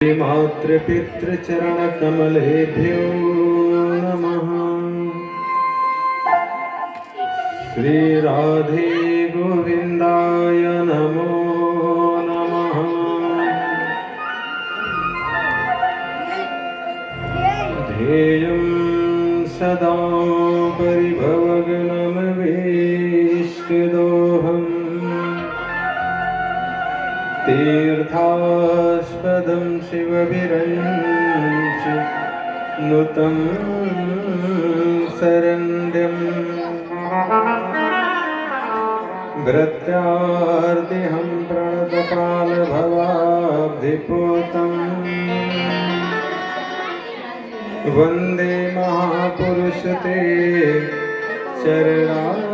मातृपितृचरणकमलेभ्यो नमः। श्रीराधे गोविन्दाय नमो नमः। ध्येयं सदा परिभवग्नमभीष्टदोहम् तीर्थास्पदं शिवविरञ्च नुतं शरण्यम् भृत्यार्तिहं प्रणतपालभवाब्धिपूतं वन्दे महापुरुष ते चरणारविन्दम्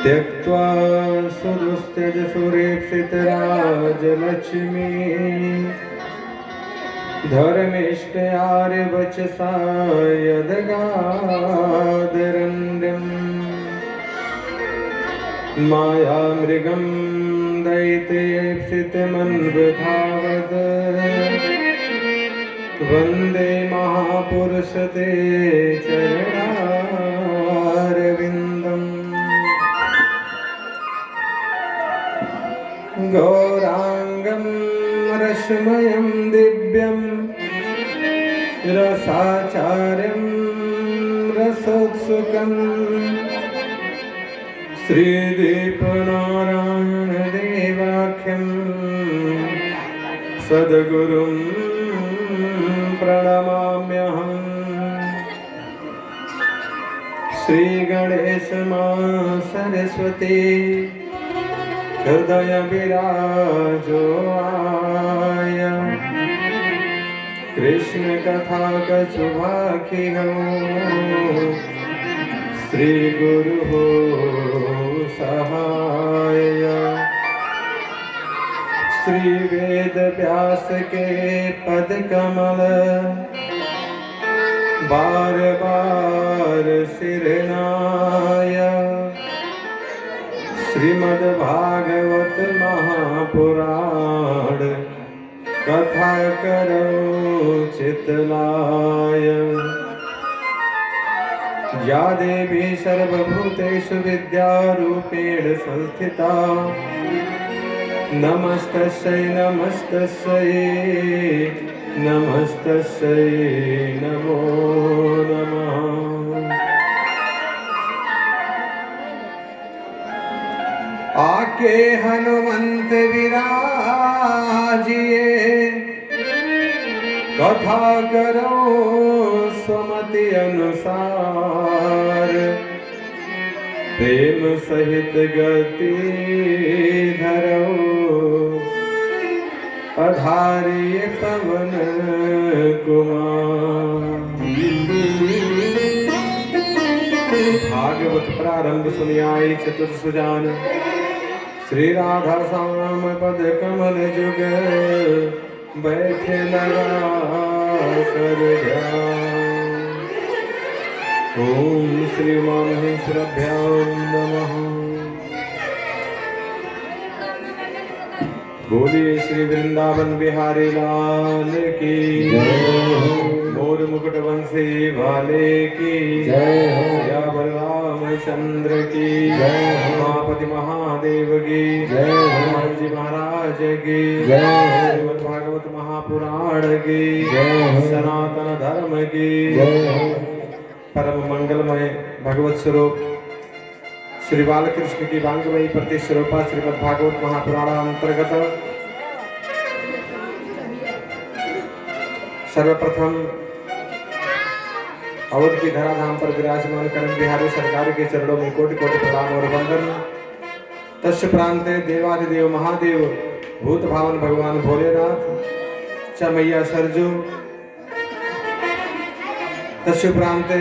त्यक्त्वा सुदुस्त्यज सुरेक्षितराजलक्ष्मी धर्मिष्ठयार्यवचसा यदगादरण्यम् मायामृगं दैत्येप्सितमन्वधावत् वन्दे महापुरुष ते चरणारविन्दम् गौरांगं रश्मयं दिव्यं रसाचार्यं रसोत्सुकं श्रीदीपनारायण देवाख्यं सद्गुरुं प्रणमाम्यहम्। श्रीगणेश मां सरस्वती हृदय विराजो आय कृष्ण कथा कछुभाखि हो श्री गुरु हो सहाय। श्री वेद व्यास के पद कमल बार बार सिरनाय। श्रीमद्भागवत महापुराण कथा करो चितलाय। या देवी सर्वभूतेषु विद्यारूपेण संस्थिता नमस्तस्यै नमस्तस्यै नमस्तस्यै नमो नमः। आके हनुमंत विराजिए कथा करो सुमति अनुसार। प्रेम सहित गति धरो अधारिय पवन कुमार। भागवत प्रारंभ सुनियाई चतुर सुजान श्री राधा श्याम पद कमल जुग बैठे लगा कर ध्यान। ओम श्री महेश्वरभ्यां नमः। बोलिए श्री वृंदावन बिहारी लाल की मोर मुकुट वंशी वाले की सियावर रामचंद्र की उमापति महादेव की हनुमान जी महाराज की श्रीमद्भागवत महापुराण की सनातन धर्म की। परम मंगलमय भगवत स्वरूप श्री बालकृष्ण की वांगमयी प्रतिस्वरूपा श्रीमद्भागवत महापुराण अंतर्गत सर्वप्रथम अवध की धराधाम पर विराजमान करण बिहारी सरकार के चरणों में कोटि कोटि प्रणाम और वंदन। तत्प्रांते देवादिदेव महादेव भूत भावन भगवान भोलेनाथ चमैया सरजू। तत्प्रांते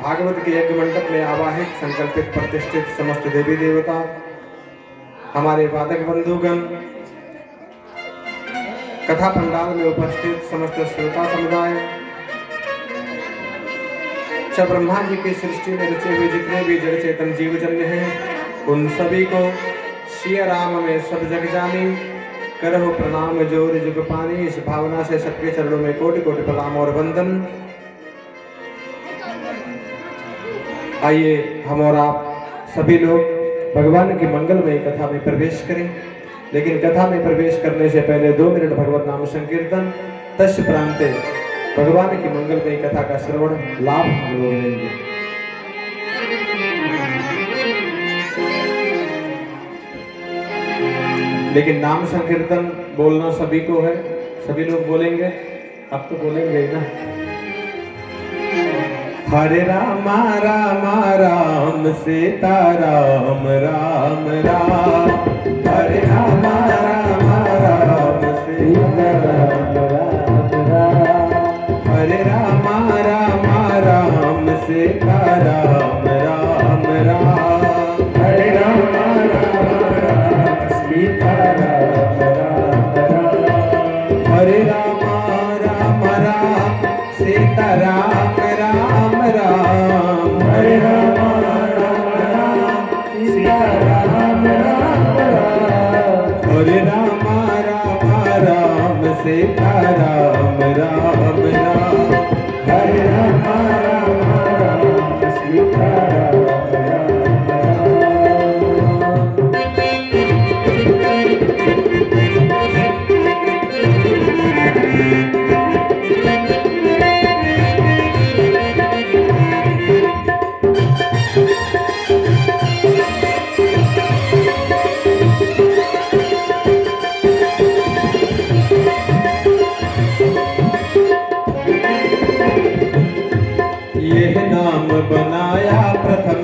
भागवत के यज्ञ मंडप में आवाहित संकल्पित प्रतिष्ठित समस्त देवी देवता हमारे वादक बंधुगण कथा पंडाल में उपस्थित समस्त श्रोता समुदाय च ब्रह्मा जी की सृष्टि में रचे हुए जितने भी जड़ चेतन जीव जन्य हैं उन सभी को सिया राम में सब जग जानी, करहो प्रणाम जोर जुग पानी। इस भावना से सबके चरणों में कोटि कोटि प्रणाम और वंदन। आइए हम और आप सभी लोग भगवान की मंगलमयी कथा में प्रवेश करें, लेकिन कथा में प्रवेश करने से पहले 2 मिनट भगवत नाम संकीर्तन तस्य प्रांते भगवान की मंगलमयी कथा का श्रवण लाभ हम लोग लेंगे। लेकिन नाम संकीर्तन बोलना सभी को है, सभी लोग बोलेंगे, अब तो बोलेंगे ही ना। हरे राम राम राम सीता राम राम राम, हरे राम राम राम सीता राम राम राम, हरे राम राम राम सीता राम राम राम, हरे राम राम राम सीता राम राम राम, हरे राम राम राम सीता राम राम राम, हरे राम राम राम सीता राम राम राम, हरे राम राम राम सीता राम राम राम, हरे राम राम राम सीता राम राम राम। यह नाम बनाया प्रथम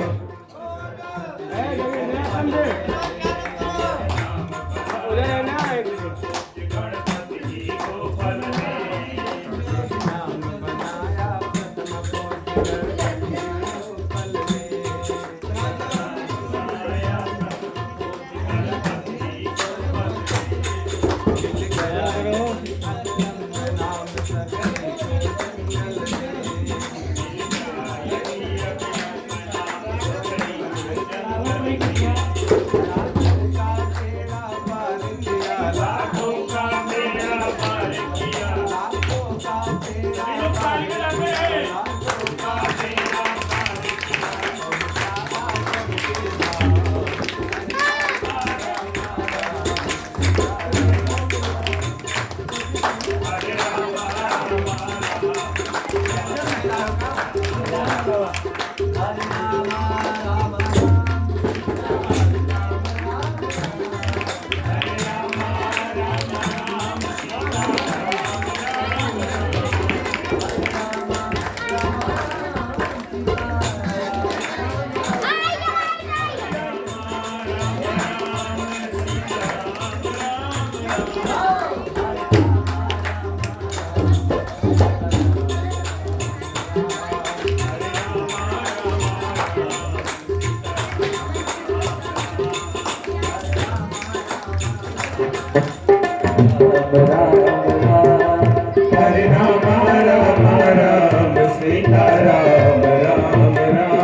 हरे राम राम राम सीता राम राम राम,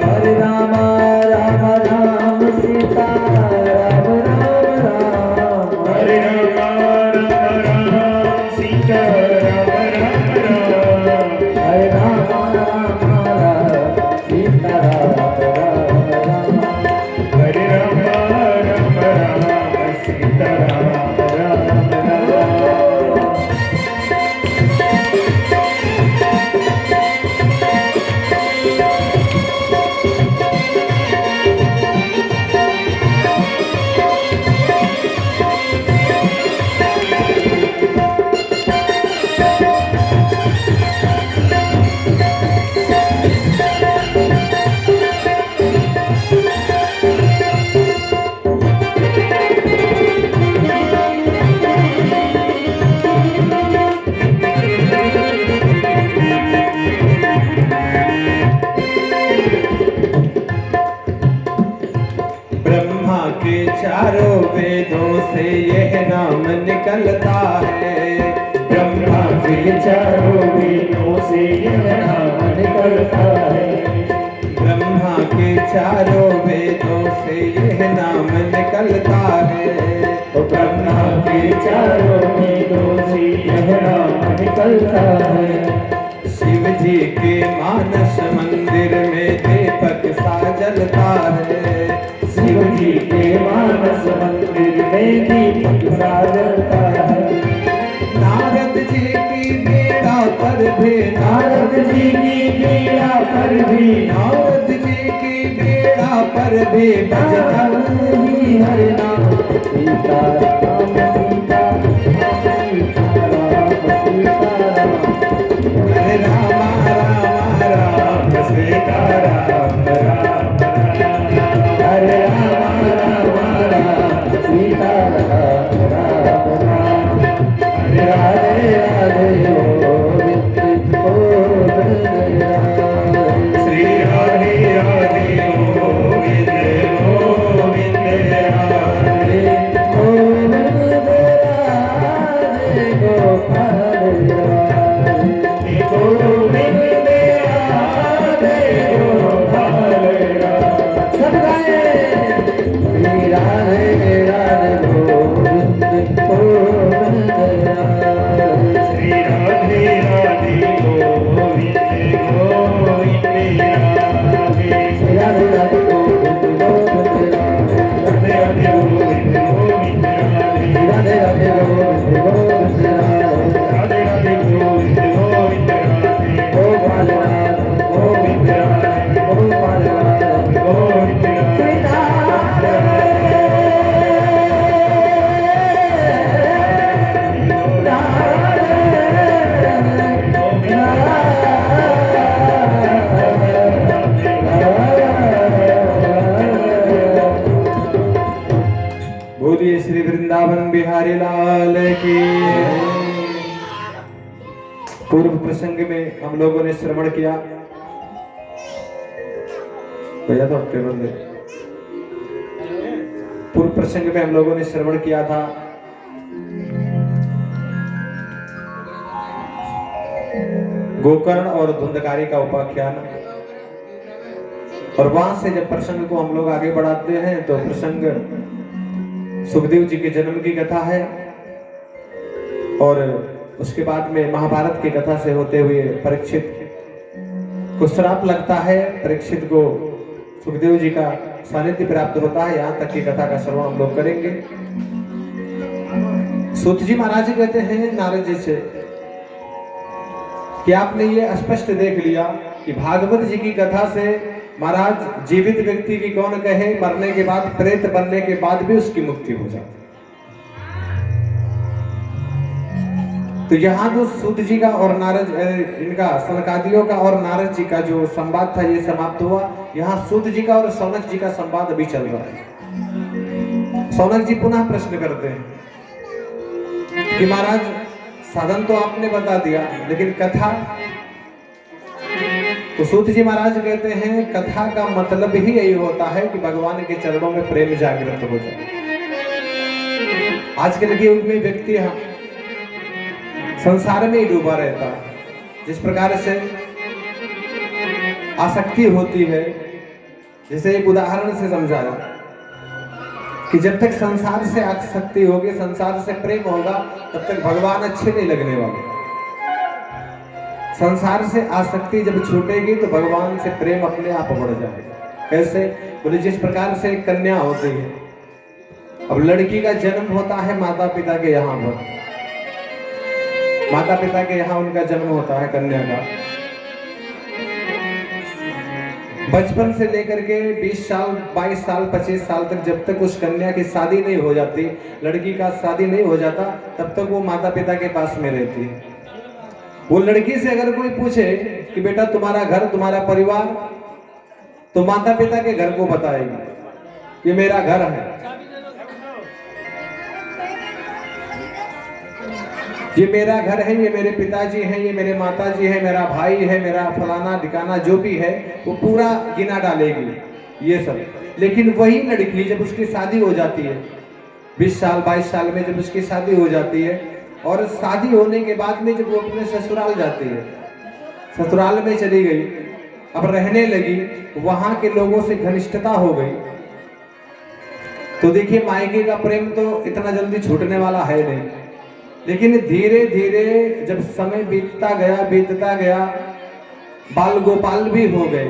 हरे राम राम राम सीता राम राम राम, हरे राम राम राम सीता राम राम राम, हरे राम राम राम सीता राम राम राम, हरे राम राम राम सीता राम राम राम। ब्रह्मा के चारों वेदों से यह नाम निकलता है, ब्रह्मा के चारों वेदों से यह नाम निकलता है, ब्रह्मा के चारों वेदों से यह नाम निकलता विचारों में दोषी यह नाम निकलता है। शिव जी के मानस मंदिर में दीपक सा जलता है। शिव जी के मानस मंदिर में दीपक सा जलता है। नारद जी की बेड़ा पर भी, नारद जी की बेड़ा पर भी, नारद जी की बेड़ा पर भी बजता ही हरि नाम। सीता राम सीता राम सीता राम सीता राम। हरे राम राम राम सीता राम राम राम। हरे राम राम राम सीता राम राम राम। हरे राधे राधे गोविंद गोविंद राधे। श्री राधे राधे गोविंद गोविंद राधे। गोविंद राधे गोपाल राधे। गोविंद राधे गोपाल राधे। सब गाए। श्री राधे राधे गोविंद गोविंद राधे। श्री राधे राधे गोविंद गोविंद राधे। श्री राधे राधे गोविंद गोविंद राधे। राधे राधे गोविंद गोविंद राधे। राधे राधे गोविंद गोविंद राधे। राधे राधे गोविंद गोविंद राधे। गोपाल राधे गोविंद राधे गोपाल राधे गोविंद राधे। श्री बोलिए श्री वृंदावन बिहारी लाल की। पूर्व प्रसंग में हम लोगों ने श्रवण किया। भैया तो आपके बंदे। पूर्व प्रसंग में हम लोगों ने श्रवण किया था गोकर्ण और धुंधकारी का उपाख्यान। और वहां से जब प्रसंग को हम लोग आगे बढ़ाते हैं तो प्रसंग सुखदेव जी के जन्म की कथा है। और उसके बाद में महाभारत की कथा से होते हुए परीक्षित को श्राप लगता है। परीक्षित को सुखदेव जी का सानिध्य प्राप्त होता है। यहाँ तक की कथा का श्रवण हम लोग करेंगे। सूत जी महाराज जी कहते हैं नारद जी से कि आपने ये स्पष्ट देख लिया कि भागवत जी की कथा से महाराज जीवित व्यक्ति की कौन कहे, मरने के बाद प्रेत बनने के बाद भी उसकी मुक्ति हो जाती। तो यहाँ जो सूत जी का और नारद इनका सनकादियों का और नारद जी का जो संवाद था ये समाप्त हुआ। यहाँ सूत जी का और सौनक जी का संवाद अभी चल रहा है। सौनक जी पुनः प्रश्न करते हैं कि महाराज साधन तो आपने बता दिया लेकिन कथा। तो सूत जी महाराज कहते हैं कथा का मतलब ही यही होता है कि भगवान के चरणों में प्रेम जागृत हो जाए। आजकल के युग में व्यक्ति संसार में ही डूबा रहता है। जिस प्रकार से आसक्ति होती है, जैसे एक उदाहरण से समझाया कि जब तक संसार से आसक्ति होगी, संसार से प्रेम होगा, तब तक भगवान अच्छे नहीं लगने वाले। संसार से आसक्ति जब छूटेगी तो भगवान से प्रेम अपने आप बढ़ जाएगा। कैसे? बोले जिस प्रकार से एक कन्या होती है, अब लड़की का जन्म होता है माता पिता के यहाँ पर, माता पिता के यहाँ उनका जन्म होता है कन्या का। बचपन से लेकर के 20 साल 22 साल 25 साल तक जब तक उस कन्या की शादी नहीं हो जाती, लड़की का शादी नहीं हो जाता, तब तक वो माता पिता के पास में रहती है। वो लड़की से अगर कोई पूछे कि बेटा तुम्हारा घर तुम्हारा परिवार, तो माता पिता के घर को बताएगी ये मेरा घर है, ये मेरा घर है, ये मेरे पिताजी हैं, ये मेरे माताजी हैं, मेरा भाई है, मेरा फलाना ठिकाना जो भी है वो पूरा गिना डालेगी ये सब। लेकिन वही लड़की जब उसकी शादी हो जाती है 20 साल 22 साल में, जब उसकी शादी हो जाती है और शादी होने के बाद में जब वो अपने ससुराल जाती है, ससुराल में चली गई, अब रहने लगी, वहां के लोगों से घनिष्ठता हो गई, तो देखिए मायके का प्रेम तो इतना जल्दी छूटने वाला है नहीं, लेकिन धीरे धीरे जब समय बीतता गया, बाल गोपाल भी हो गए,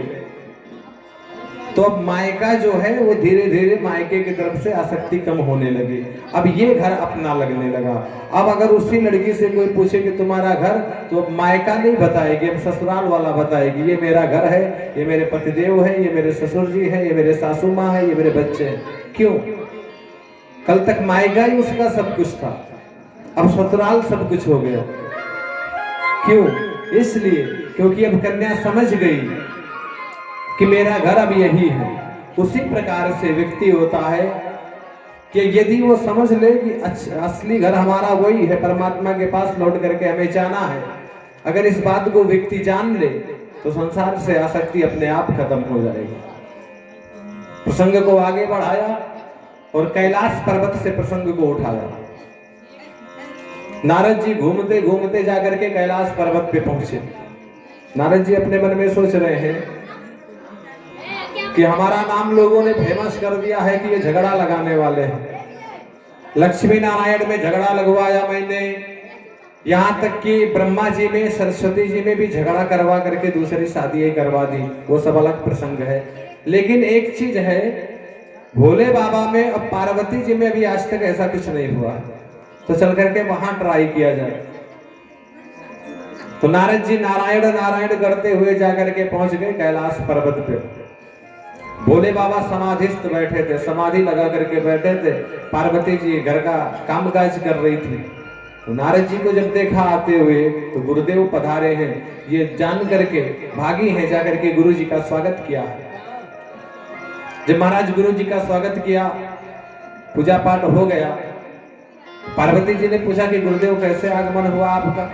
तो अब मायका जो है वो धीरे धीरे मायके की तरफ से आसक्ति कम होने लगी। अब ये घर अपना लगने लगा। अब अगर उसी लड़की से कोई पूछे कि तुम्हारा घर, तो अब मायका नहीं बताएगी, अब ससुराल वाला बताएगी, ये मेरा घर है, ये मेरे पतिदेव है, ये मेरे ससुर जी है, ये मेरे सासू माँ है, ये मेरे बच्चे हैं। क्यों? कल तक मायका ही उसका सब कुछ था, अब ससुराल सब कुछ हो गया। क्यों? इसलिए क्योंकि अब कन्या समझ गई कि मेरा घर अब यही है। उसी प्रकार से व्यक्ति होता है कि यदि वो समझ ले कि असली घर हमारा वही है, परमात्मा के पास लौट करके हमें जाना है, अगर इस बात को व्यक्ति जान ले तो संसार से आसक्ति अपने आप खत्म हो जाएगी। प्रसंग को आगे बढ़ाया और कैलाश पर्वत से प्रसंग को उठाया। नारद जी घूमते घूमते जाकर के कैलाश पर्वत पे पहुंचे। नारद जी अपने मन में सोच रहे हैं कि हमारा नाम लोगों ने फेमस कर दिया है कि ये झगड़ा लगाने वाले हैं। लक्ष्मी नारायण में झगड़ा लगवाया मैंने, यहाँ तक कि ब्रह्मा जी में, सरस्वती जी में भी झगड़ा करवा करके दूसरी शादी करवा दी, वो सब अलग प्रसंग है। लेकिन एक चीज है, भोले बाबा में और पार्वती जी में अभी आज तक ऐसा कुछ नहीं हुआ, तो चल करके वहां ट्राई किया जाए। तो नारद जी नारायण नारायण करते हुए जाकर के पहुंच गए कैलाश पर्वत पे। भोले बाबा समाधिस्थ बैठे थे, समाधि लगा करके बैठे थे। पार्वती जी घर का कामकाज कर रही थी। तो नारद जी को जब देखा आते हुए तो गुरुदेव पधारे हैं, ये जान करके भागी हैं, जाकर के गुरु जी का स्वागत किया। जब महाराज गुरु जी का स्वागत किया, पूजा पाठ हो गया। पार्वती जी ने पूछा कि गुरुदेव कैसे आगमन हुआ आपका?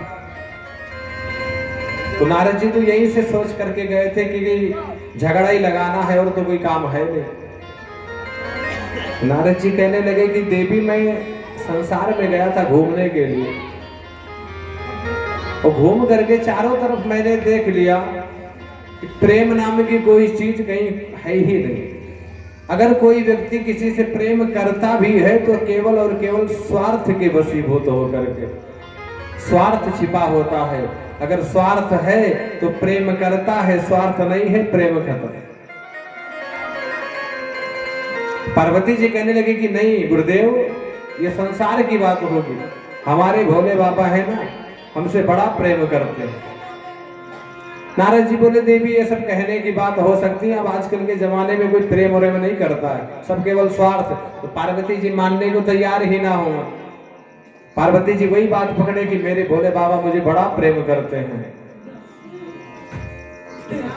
तो नारद जी तो यहीं से सोच करके गए थे कि झगड़ा ही लगाना है और तो कोई काम है नहीं। नारद जी कहने लगे कि देवी मैं संसार में गया था घूमने के लिए, और घूम करके चारों तरफ मैंने देख लिया कि प्रेम नाम की कोई चीज कहीं है ही नहीं। अगर कोई व्यक्ति किसी से प्रेम करता भी है तो केवल और केवल स्वार्थ के वशीभूत होकर के, स्वार्थ छिपा होता है। अगर स्वार्थ है तो प्रेम करता है, स्वार्थ नहीं है प्रेम खत्म। पार्वती जी कहने लगी कि नहीं गुरुदेव, ये संसार की बात होगी, हमारे भोले बाबा है ना, हमसे बड़ा प्रेम करते हैं। नारद जी बोले देवी ये सब कहने की बात हो सकती है, अब आजकल के जमाने में कोई प्रेम और नहीं करता है, सब केवल स्वार्थ। तो पार्वती जी मानने को तैयार ही ना हो। पार्वती जी वही बात पकड़े कि मेरे भोले बाबा मुझे बड़ा प्रेम करते हैं।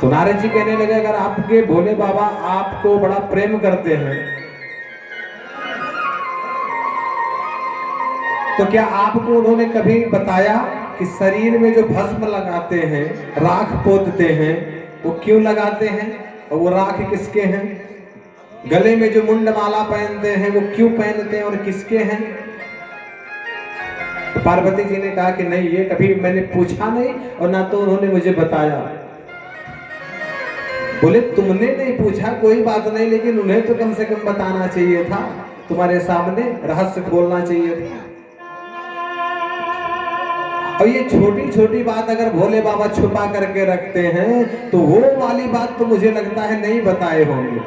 तो नारद जी कहने लगे अगर आपके भोले बाबा आपको बड़ा प्रेम करते हैं तो क्या आपको उन्होंने कभी बताया कि शरीर में जो भस्म लगाते हैं, राख पोतते हैं, वो क्यों लगाते हैं और वो राख किसके हैं? गले में जो मुंड माला पहनते हैं वो क्यों पहनते हैं और किसके हैं? तो पार्वती जी ने कहा कि नहीं, ये कभी मैंने पूछा नहीं और ना तो उन्होंने मुझे बताया। बोले तुमने नहीं पूछा कोई बात नहीं, लेकिन उन्हें तो कम से कम बताना चाहिए था, तुम्हारे सामने रहस्य खोलना चाहिए था। और ये छोटी छोटी बात अगर भोले बाबा छुपा करके रखते हैं तो वो वाली बात तो मुझे लगता है नहीं बताए होंगे।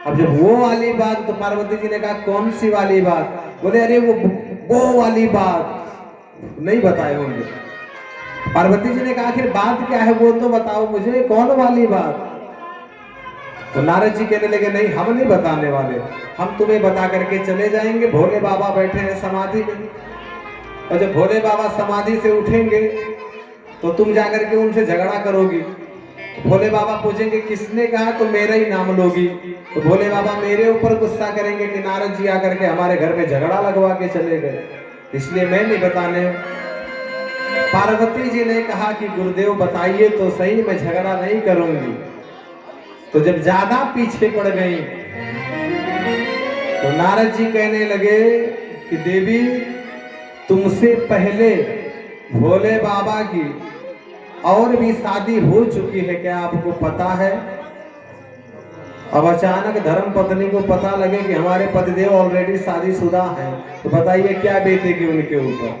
अब जब वो वाली बात, तो पार्वती जी ने कहा कौन सी वाली बात? बोले अरे वो वाली बात नहीं बताए होंगे। पार्वती जी ने कहा आखिर बात क्या है वो तो बताओ मुझे, कौन वाली बात? तो नारद जी कहने लगे नहीं, हम नहीं बताने वाले, हम तुम्हें बता करके चले जाएंगे। भोले बाबा बैठे हैं समाधि में, और जब भोले बाबा समाधि से उठेंगे तो तुम जाकर के उनसे झगड़ा करोगी। तो भोले बाबा पूछेंगे किसने कहा, तो मेरा ही नाम लोगी। तो भोले बाबा मेरे ऊपर गुस्सा करेंगे कि नारद जी आकर के हमारे घर में झगड़ा लगवा के चले गए, इसलिए मैं नहीं बताने। पार्वती जी ने कहा कि गुरुदेव बताइए तो सही, मैं झगड़ा नहीं करूंगी। तो जब ज्यादा पीछे पड़ गई तो नारद जी कहने लगे कि देवी तुमसे पहले भोले बाबा की और भी शादी हो चुकी है, क्या आपको पता है? अब अचानक धर्म पत्नी को पता लगे कि हमारे पतिदेव ऑलरेडी शादीशुदा हैं, तो बताइए क्या बीतेगी उनके ऊपर।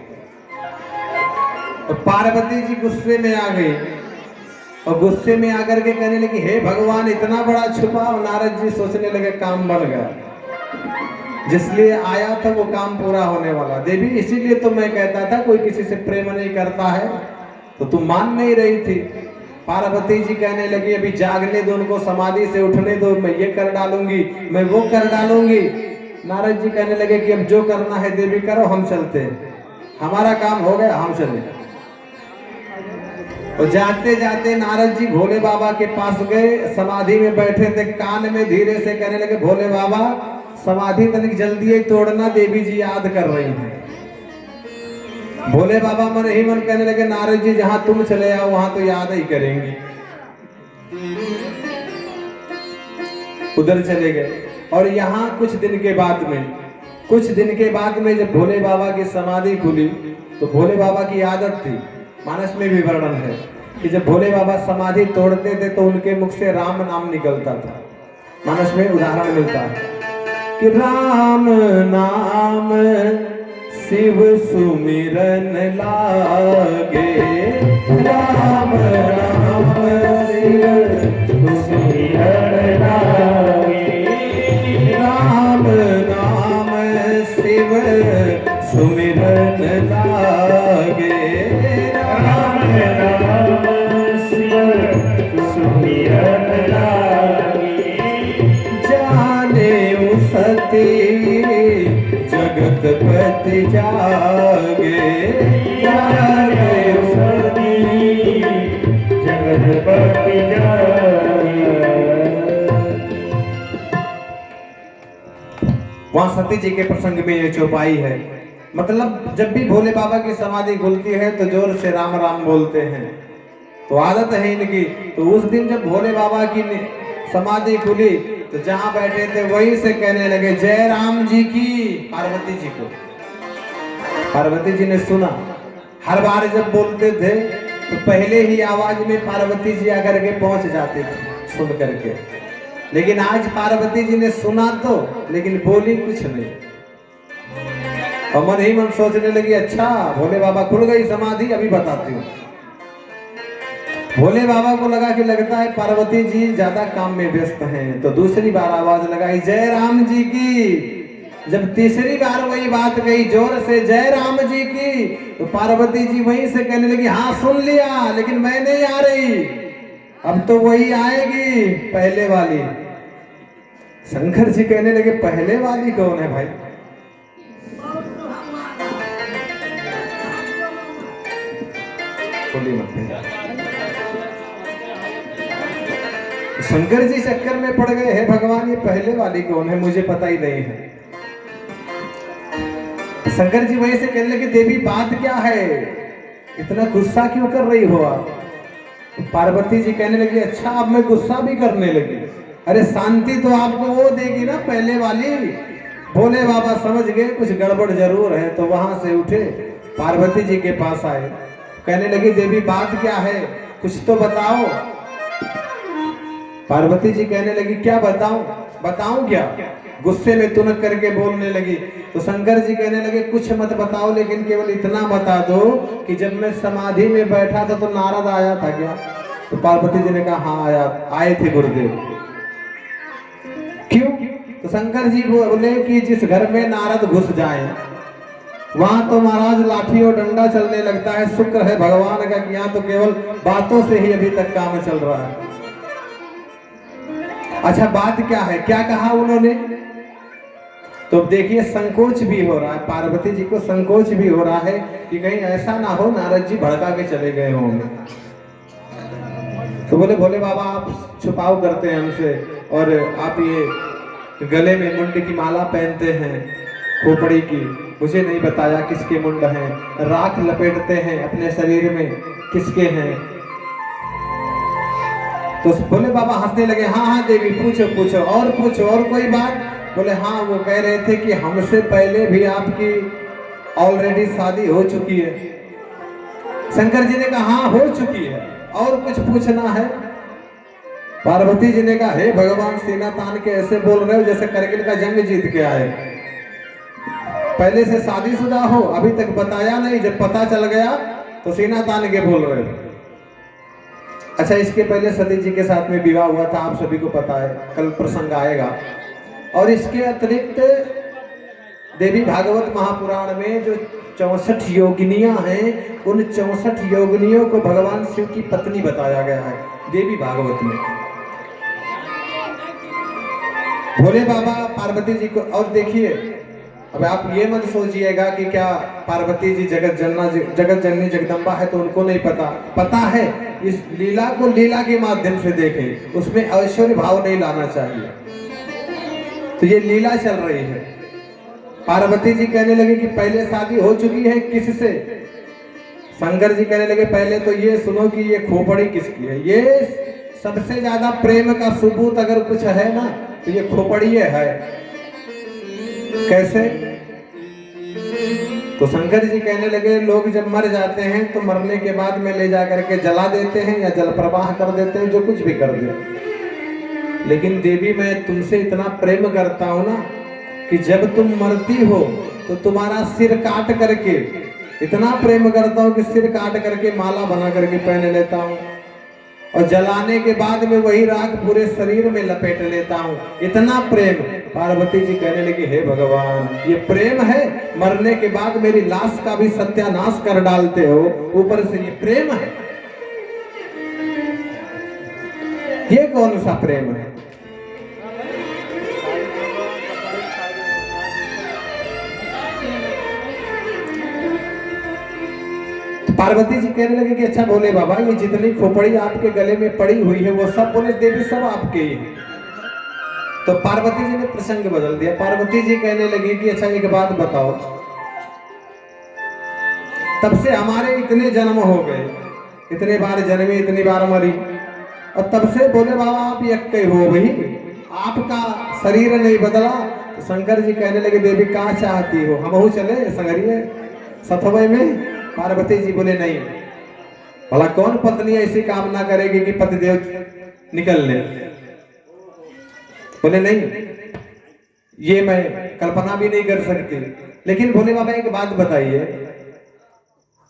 तो पार्वती जी गुस्से में आ गई और गुस्से में आकर के कहने लगी, हे भगवान इतना बड़ा छुपा। और नारद जी सोचने लगे काम बन गया, जिसलिए आया था वो काम पूरा होने वाला। देवी इसीलिए तो मैं कहता था कोई किसी से प्रेम नहीं करता है, तो तुम मान नहीं रही थी। पार्वती जी कहने लगी, अभी जागने दो उनको, समाधि से उठने दो, मैं ये कर डालूंगी, मैं वो कर डालूंगी। नारद जी कहने लगे कि अब जो करना है देवी करो, हम चलते हैं, हमारा काम हो गया, हम चले। और जाते जाते नारद जी भोले बाबा के पास गए, समाधि में बैठे थे, कान में धीरे से कहने लगे, भोले बाबा समाधि तनिक जल्दी ही तोड़ना, देवी जी याद कर रही हैं। भोले बाबा मन ही मन कहने लगे, नारद जी जहां तुम चले आओ वहां तो याद ही करेंगी। उधर चले गए और यहाँ कुछ दिन के बाद में जब भोले बाबा की समाधि खुली, तो भोले बाबा की आदत थी, मानस में भी वर्णन है कि जब भोले बाबा समाधि तोड़ते थे तो उनके मुख से राम नाम निकलता था। मानस में उदाहरण मिलता है कि राम नाम शिव सुमिरन लागे, राम राम शिव सुमिरन लागे, राम नाम शिव सुमिरन लागे, राम नाम शिव सुमिरन लागे, जाने सती जगतपति जागे, जागे सती जगतपति जागे। वहां सती जी के प्रसंग में ये चौपाई है। मतलब जब भी भोले बाबा की समाधि खुलती है तो जोर से राम राम बोलते हैं, तो आदत है इनकी। तो उस दिन जब भोले बाबा की समाधि खुली तो जहां बैठे थे वहीं से कहने लगे, जय राम जी की। पार्वती जी को, पार्वती जी ने सुना। हर बार जब बोलते थे तो पहले ही आवाज में पार्वती जी आकर के पहुंच जाती थी सुन करके, लेकिन आज पार्वती जी ने सुना तो, लेकिन बोली कुछ नहीं। और मन ही मन सोचने लगी, अच्छा भोले बाबा खुल गई समाधि, अभी बताती हूँ। भोले बाबा को लगा कि लगता है पार्वती जी ज्यादा काम में व्यस्त हैं, तो दूसरी बार आवाज लगाई, जय राम जी की। जब तीसरी बार वही बात कही जोर से, जय राम जी की, तो पार्वती जी वहीं से कहने लगी, हाँ सुन लिया, लेकिन मैं नहीं आ रही, अब तो वही आएगी पहले वाली। शंकर जी कहने लगे, पहले वाली कौन है भाई? बोली मत। शंकर जी चक्कर में पड़ गए, हैं भगवान ये पहले वाली कौन है, मुझे पता ही नहीं है। शंकर जी वहीं से कहने लगे, देवी बात क्या है, इतना गुस्सा क्यों कर रही हो आप? पार्वती जी कहने लगी, अच्छा अब मैं गुस्सा भी करने लगी। अरे शांति तो आपको वो देगी ना पहले वाली। भोले बाबा समझ गए कुछ गड़बड़ जरूर है, तो वहां से उठे, पार्वती जी के पास आए, कहने लगी, देवी बात क्या है, कुछ तो बताओ। पार्वती जी कहने लगी, क्या बताऊं? बताऊं क्या? गुस्से में तुनक करके बोलने लगी। तो शंकर जी कहने लगे, कुछ मत बताओ, लेकिन केवल इतना बता दो कि जब मैं समाधि में बैठा था तो नारद आया था क्या? तो पार्वती जी ने कहा, हाँ आए थे गुरुदेव। क्यों? तो शंकर जी बोले कि जिस घर में नारद घुस जाए वहां तो महाराज लाठी और डंडा चलने लगता है। शुक्र है भगवान का कि यहाँ तो केवल बातों से ही अभी तक काम चल रहा है। अच्छा बात क्या है, क्या कहा उन्होंने? तो देखिए संकोच भी हो रहा है, पार्वती जी को संकोच भी हो रहा है कि कहीं ऐसा ना हो नारद जी भड़का के चले गए होंगे। तो बोले, भोले बाबा आप छुपाव करते हैं हमसे, और आप ये गले में मुंड की माला पहनते हैं खोपड़ी की, मुझे नहीं बताया किसके मुंड हैं, राख लपेटते हैं अपने शरीर में, किसके हैं? तो भोले बाबा हंसने लगे, हाँ हाँ देवी पूछो पूछो, और पूछो, और कोई बात? बोले हाँ, वो कह रहे थे कि हमसे पहले भी आपकी ऑलरेडी शादी हो चुकी है। शंकर जी ने कहा, हाँ हो चुकी है, और कुछ पूछना है? पार्वती जी ने कहा, हे भगवान, सीना तान के ऐसे बोल रहे हो जैसे करगिल का जंग जीत के आए। पहले से शादीशुदा हो, अभी तक बताया नहीं, जब पता चल गया तो सीना तान के बोल रहे हो। अच्छा, इसके पहले सती जी के साथ में विवाह हुआ था, आप सभी को पता है, कल प्रसंग आएगा। और इसके अतिरिक्त देवी भागवत महापुराण में जो 64 योगिनियां हैं, उन 64 योगिनियों को भगवान शिव की पत्नी बताया गया है देवी भागवत में। भोले बाबा पार्वती जी को, और देखिए, अब आप ये मत सोचिएगा कि क्या पार्वती जी जगत जननी जगदम्बा है तो उनको नहीं पता। पता है, इस लीला को लीला के माध्यम से देखें, उसमें ऐश्वर्य भाव नहीं लाना चाहिए। तो ये लीला चल रही है। पार्वती जी कहने लगे कि पहले शादी हो चुकी है किससे? शंकर जी कहने लगे, पहले तो ये सुनो कि ये खोपड़ी किसकी है। ये सबसे ज्यादा प्रेम का सबूत अगर कुछ है ना तो ये खोपड़ी है। कैसे? तो शंकर जी कहने लगे, लोग जब मर जाते हैं तो मरने के बाद में ले जा करके जला देते हैं या जल प्रवाह कर देते हैं, जो कुछ भी कर दे। लेकिन देवी, मैं तुमसे इतना प्रेम करता हूं ना कि जब तुम मरती हो तो तुम्हारा सिर काट करके, इतना प्रेम करता हूं कि सिर काट करके माला बना करके पहन लेता हूं, और जलाने के बाद में वही राख पूरे शरीर में लपेट लेता हूं। इतना प्रेम। पार्वती जी कहने लगी, हे भगवान, ये प्रेम है? मरने के बाद मेरी लाश का भी सत्यानाश कर डालते हो, ऊपर से ये प्रेम है? ये कौन सा प्रेम है? पार्वती जी कहने लगे कि अच्छा भोले बाबा, ये जितनी खोपड़ी आपके गले में पड़ी हुई है वो सब? बोले, देवी सब आपके ही। तो पार्वती जी ने प्रसंग बदल दिया। पार्वती जी कहने लगी कि अच्छा एक बात बताओ, तब से हमारे इतने जन्म हो गए, इतने बार जन्मे, इतनी बार मरी, और तब से भोले बाबा आप एक हो गई, आपका शरीर नहीं बदला। तो शंकर जी कहने लगे, देवी कहाँ चाहती हो, हम चले संगरिए सथवे में? पार्वती जी बोले, नहीं। भला कौन पत्नी ऐसी कामना करेगी कि पतिदेव निकल ले? बोले, नहीं, ये मैं कल्पना भी नहीं कर सकती। लेकिन भोले बाबा एक बात बताइए,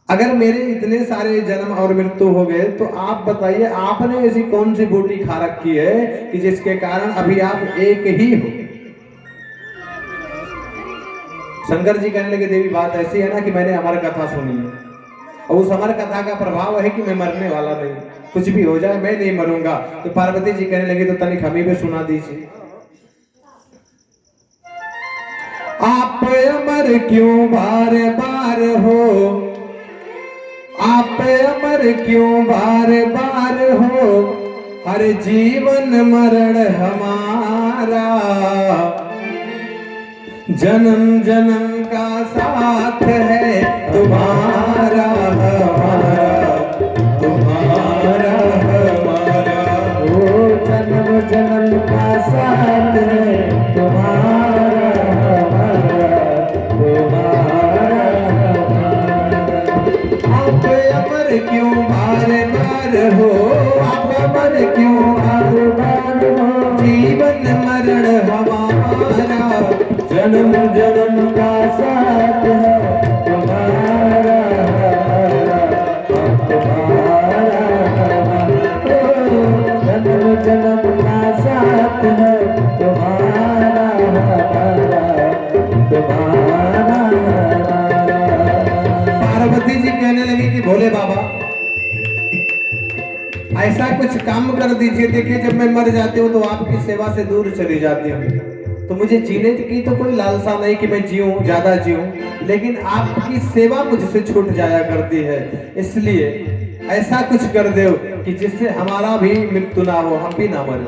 अगर मेरे इतने सारे जन्म और मृत्यु हो गए तो आप बताइए, आपने ऐसी कौन सी बूटी खा रखी है कि जिसके कारण अभी आप एक ही हो? शंकर जी कहने लगे, देवी बात ऐसी है ना कि मैंने अमर कथा सुनी है, और उस अमर कथा का प्रभाव है कि मैं मरने वाला नहीं, कुछ भी हो जाए मैं नहीं मरूंगा। तो पार्वती जी कहने लगी, तो तनिक हमें भी सुना दीजिए। आप अमर क्यों बार बार हो, आप अमर क्यों बार बार हो, हर जीवन मरण हमारा, जन्म जन्म का साथ है तुम्हारा हमारा, तुम्हारा हमारा, ओ जन्म जन्म का साथ है तुम्हारा हमारा, तुम्हारा हमारा। आप अमर क्यों बार बार हो, आप अमर क्यों बार बार हो, जीवन मरण हमारा, जन्म जन्म का साथ है तुम्हारा हमारा, तुम्हारा हमारा, जन्म जन्म का साथ है तुम्हारा हमारा, तुम्हारा हमारा। पार्वती जी कहने लगी कि भोले बाबा ऐसा कुछ काम कर दीजिए। देखिए, जब मैं मर जाती हूँ तो आपकी सेवा से दूर चली जाती हूँ, तो मुझे जीने की तो कोई लालसा नहीं कि मैं जीऊं, ज्यादा जीऊं, लेकिन आपकी सेवा मुझसे छूट जाया करती है। इसलिए ऐसा कुछ कर दो कि जिससे हमारा भी मृत्यु ना हो, हम भी ना मरे।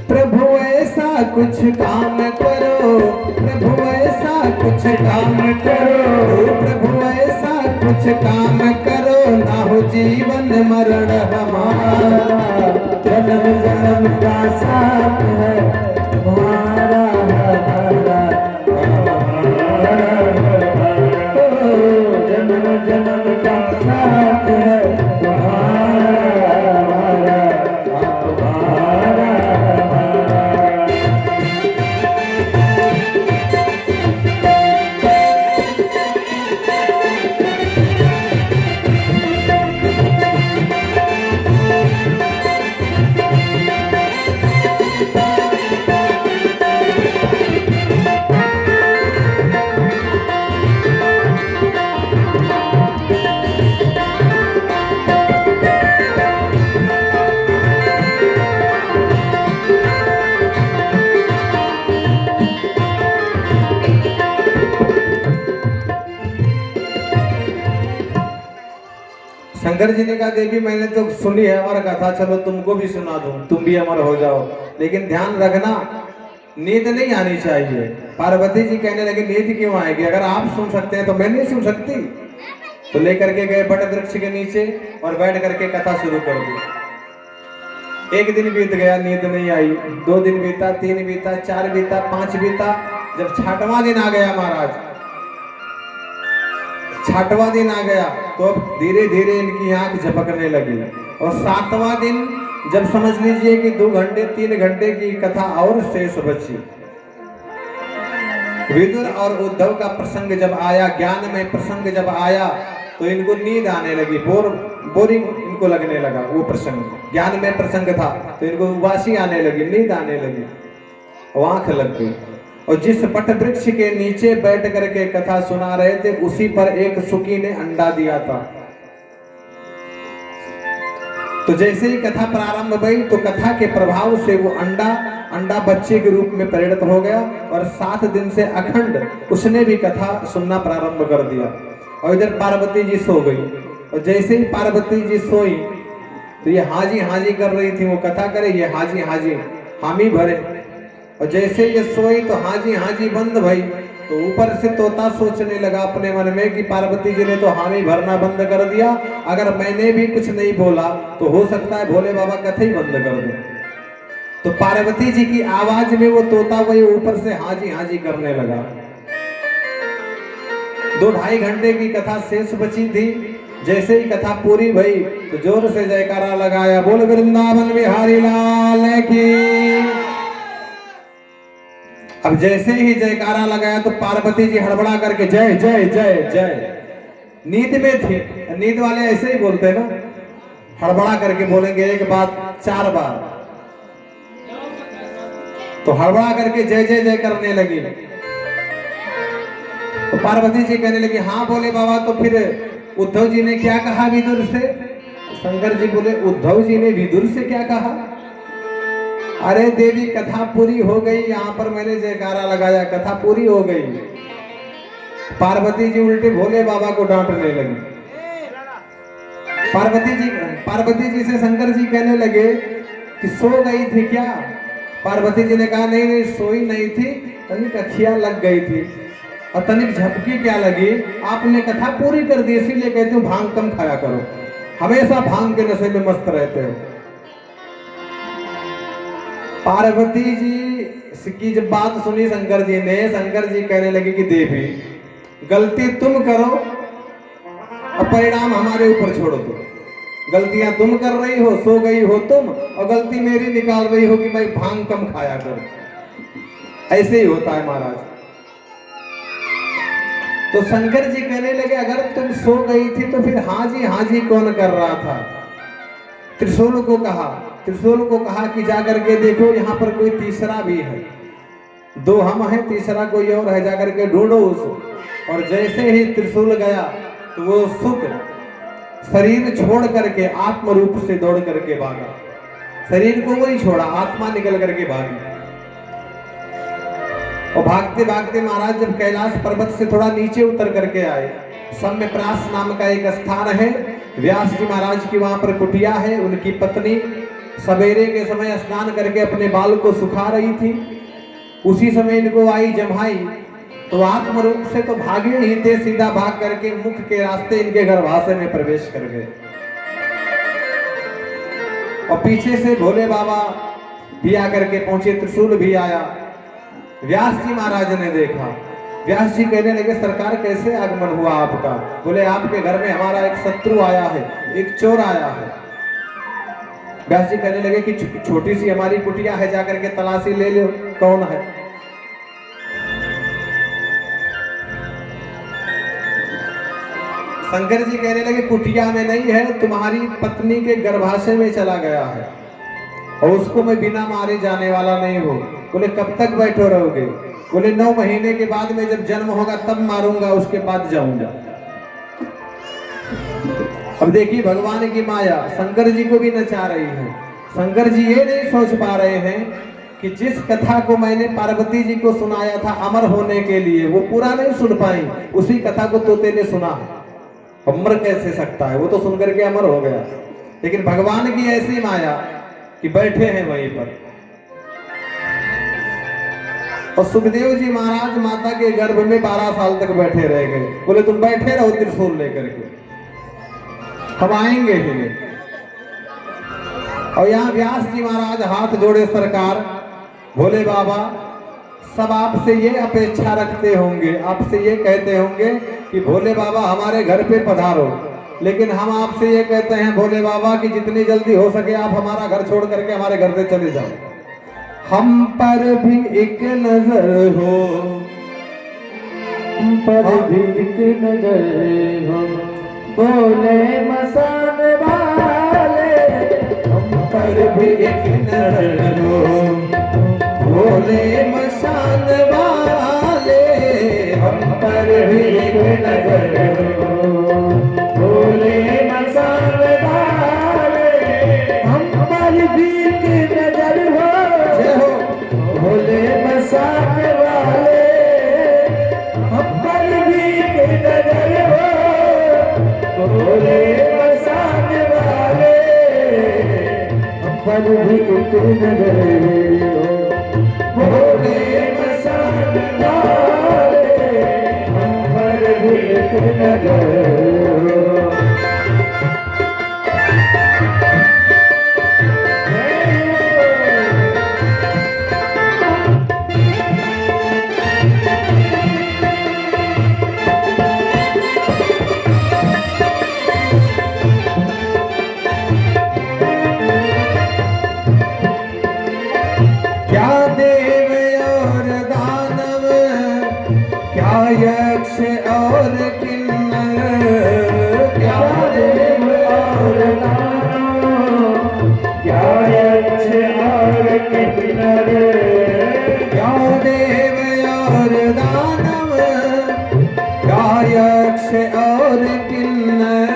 प्रभु ऐसा कुछ काम करो, प्रभु ऐसा कुछ काम करो, प्रभु ऐसा कुछ काम करो, ना हो जीवन मरण हमारा, जन्म जन्म का साथ है तुम्हारा हमारा, जन्म जन्म का साथ है तुम्हारा हमारा, शंकर जी ने कहा देवी मैंने तो सुनी है हमारा कथा, चलो तुमको भी सुना दूं, तुम भी अमर हो जाओ, लेकिन ध्यान रखना नींद नहीं आनी चाहिए। पार्वती जी कहने लगी नींद क्यों आएगी, अगर आप सुन सकते हैं तो मैं नहीं सुन सकती। तो लेकर के गए बट वृक्ष के नीचे और बैठ करके कथा शुरू कर दी। एक दिन बीत गया, नींद नहीं आई, 2 दिन बीता, 3 बीता, 4 बीता, 5 बीता, जब 6वां दिन आ गया महाराज, 6वां दिन आ गया तो अब धीरे धीरे इनकी आंख झपकने लगी। और 7वां दिन जब समझ लीजिए कि 2 घंटे 3 घंटे की कथा और शेष बची, विदुर और उद्धव का प्रसंग जब आया, ज्ञान में प्रसंग जब आया तो इनको नींद आने लगी, बोरिंग इनको लगने लगा। वो प्रसंग ज्ञान में प्रसंग था तो इनको उबासी आने लगी, नींद आने लगी, आंख लग गई। और जिस बट वृक्ष के नीचे बैठ करके कथा सुना रहे थे उसी पर एक सुकी ने अंडा दिया था। तो जैसे ही कथा प्रारंभ हुई तो कथा के प्रभाव से वो अंडा बच्चे के रूप में परिणत हो गया और 7 दिन से अखंड उसने भी कथा सुनना प्रारंभ कर दिया। और इधर पार्वती जी सो गई, और जैसे ही पार्वती जी सोई तो ये हाजी हाजी कर रही थी, वो कथा करे ये हाजी हाजी हामी भरे। और जैसे ये सोई तो हाजी हाजी बंद भई, तो ऊपर से तोता सोचने लगा अपने मन में कि पार्वती जी ने तो हामी भरना बंद कर दिया, अगर मैंने भी कुछ नहीं बोला तो हो सकता है भोले बाबा कथा ही बंद कर दे। तो पार्वती जी की आवाज में वो तोता वही ऊपर से हाजी हाजी करने लगा। 2-2.5 घंटे की कथा शेष बची थी। जैसे ही कथा पूरी भई तो जोर से जयकारा लगाया, बोल वृंदावन बिहारी लाल की। अब जैसे ही जयकारा लगाया तो पार्वती जी हड़बड़ा करके जय जय जय जय, नींद में थे, नींद वाले ऐसे ही बोलते हैं ना, हड़बड़ा करके बोलेंगे एक बात 4 बार, तो हड़बड़ा करके जय जय जय करने लगी। तो पार्वती जी कहने लगी हाँ बोले बाबा, तो फिर उद्धव जी ने क्या कहा विदुर से? शंकर जी बोले उद्धव जी ने विदुर से क्या कहा? अरे देवी कथा पूरी हो गई, यहाँ पर मैंने जयकारा लगाया, कथा पूरी हो गई। पार्वती जी उल्टे भोले बाबा को डांटने लगी। पार्वती जी से शंकर जी कहने लगे कि सो गई थी क्या? पार्वती जी ने कहा नहीं नहीं सोई नहीं थी, तनिक अखियां लग गई थी और तनिक झपकी क्या लगी, आपने कथा पूरी कर दी, इसीलिए कहती हूँ भांग कम खाया करो, हमेशा भांग के नशे में मस्त रहते हो। पार्वती जी की जब बात सुनी शंकर जी ने, शंकर जी कहने लगे कि देवी गलती तुम करो और परिणाम हमारे ऊपर छोड़ो। तुम गलतियां तुम कर रही हो, सो गई हो तुम, और गलती मेरी निकाल रही हो कि मैं भांग कम खाया करूं। ऐसे ही होता है महाराज। तो शंकर जी कहने लगे अगर तुम सो गई थी तो फिर हाजी हाजी कौन कर रहा था? त्रिशूल को कहा कि जाकर के देखो यहाँ पर कोई तीसरा भी है, 2 हम हैं, तीसरा कोई और है, जाकर के ढूंढो उसको। और जैसे ही त्रिशूल गया तो वो सुख शरीर छोड़ करके आत्म रूप से दौड़ करके भागा, शरीर को वही छोड़ा, आत्मा निकल करके भागी। और भागते भागते महाराज जब कैलाश पर्वत से थोड़ा नीचे उतर करके आए, सम्यप्रास नाम का एक स्थान है, व्यास जी महाराज की वहां पर कुटिया है। उनकी पत्नी सवेरे के समय स्नान करके अपने बाल को सुखा रही थी, उसी समय इनको आई जम्हाई, तो आत्म रूप से तो भागे ही थे, सीधा भाग करके मुख के रास्ते इनके गर्भाशय में प्रवेश कर गए। और पीछे से भोले बाबा भी आकर के पहुंचे, त्रिशूल भी आया। व्यास जी महाराज ने देखा, व्यास जी कहने लगे सरकार कैसे आगमन हुआ आपका? बोले आपके घर में हमारा एक शत्रु आया है, एक चोर आया है। व्यास जी कहने लगे कि छोटी सी हमारी कुटिया है, जाकर के तलाशी ले लो कौन है। शंकर जी कहने लगे कुटिया में नहीं है, तुम्हारी पत्नी के गर्भाशय में चला गया है और उसको मैं बिना मारे जाने वाला नहीं हूँ। बोले कब तक बैठो रहोगे? बोले 9 महीने के बाद में जब जन्म होगा तब मारूंगा, उसके बाद जाऊंगा। अब देखिए भगवान की माया शंकर जी को भी नचा रही है। शंकर जी ये नहीं सोच पा रहे हैं कि जिस कथा को मैंने पार्वती जी को सुनाया था अमर होने के लिए, वो पूरा नहीं सुन पाई, उसी कथा को तोते ने सुना। अब मर कैसे सकता है, वो तो सुनकर के अमर हो गया। लेकिन भगवान की ऐसी माया कि बैठे हैं वहीं पर। और सुखदेव जी महाराज माता के गर्भ में 12 साल तक बैठे रह गए। बोले तुम बैठे रहो त्रिशूल लेकर के, हम आएंगे ही नहीं। और यहाँ व्यास जी महाराज हाथ जोड़े, सरकार भोले बाबा सब आपसे ये अपेक्षा रखते होंगे, आपसे ये कहते होंगे कि भोले बाबा हमारे घर पे पधारो। लेकिन हम आपसे ये कहते हैं भोले बाबा कि जितनी जल्दी हो सके आप हमारा घर छोड़ करके हमारे घर से चले जाओ। हम पर भी एक नजर हो, हम पर भी एक नजर हो, बोले मसान वाले। हम पर भी एक नजर हो, भोले मसान वाले। हम पर भी एक नजर हो, बोले मसान वाले। हम पर भी एक नजर हो, जय हो भोले मसान वाले। हम पर भी एक नजर हो, भोले मसान वाले। हम पर भी एक नजर हो, भोले मसान वाले। हम पर भी एक नजर हो। क्या देव और दानव, क्या यक्ष और किन्नर। क्या देव और दानव, क्या यक्ष और किन्नर। क्या देव और दानव, क्या यक्ष और किन्नर।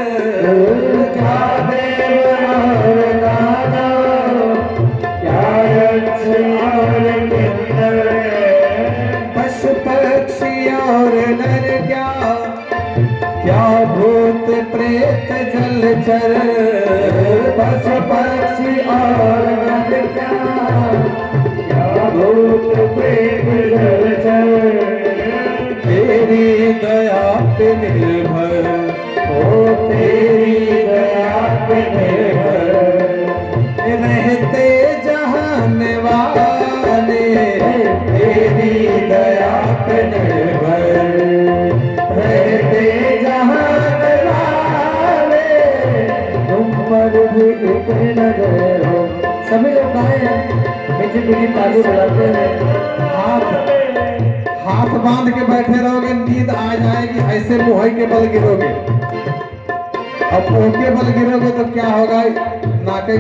क्या देव और दानव, क्या यक्ष और किन्नर। पशु पक्षी और नर, क्या क्या भूत प्रेत जलचर। पशु पक्षी और नर, क्या भूत प्रेत जलचर। तेरी दया पे निर्भर, ओ तेरी दया पे निर्भर। रहते जहान वाले। तेरी दया पे निर्भर, रहते जहान वाले। तुम पर भी एक नजर हो। सभी लोग गाए हैं, मीठी मीठी ताली बजाते हैं। हाथ बांध के बैठे रहोगे, नींद आ जाएगी, ऐसे मुंह के बल गिरोगे। अब मुंह के बल गिरोगे तो क्या होगा, नाके।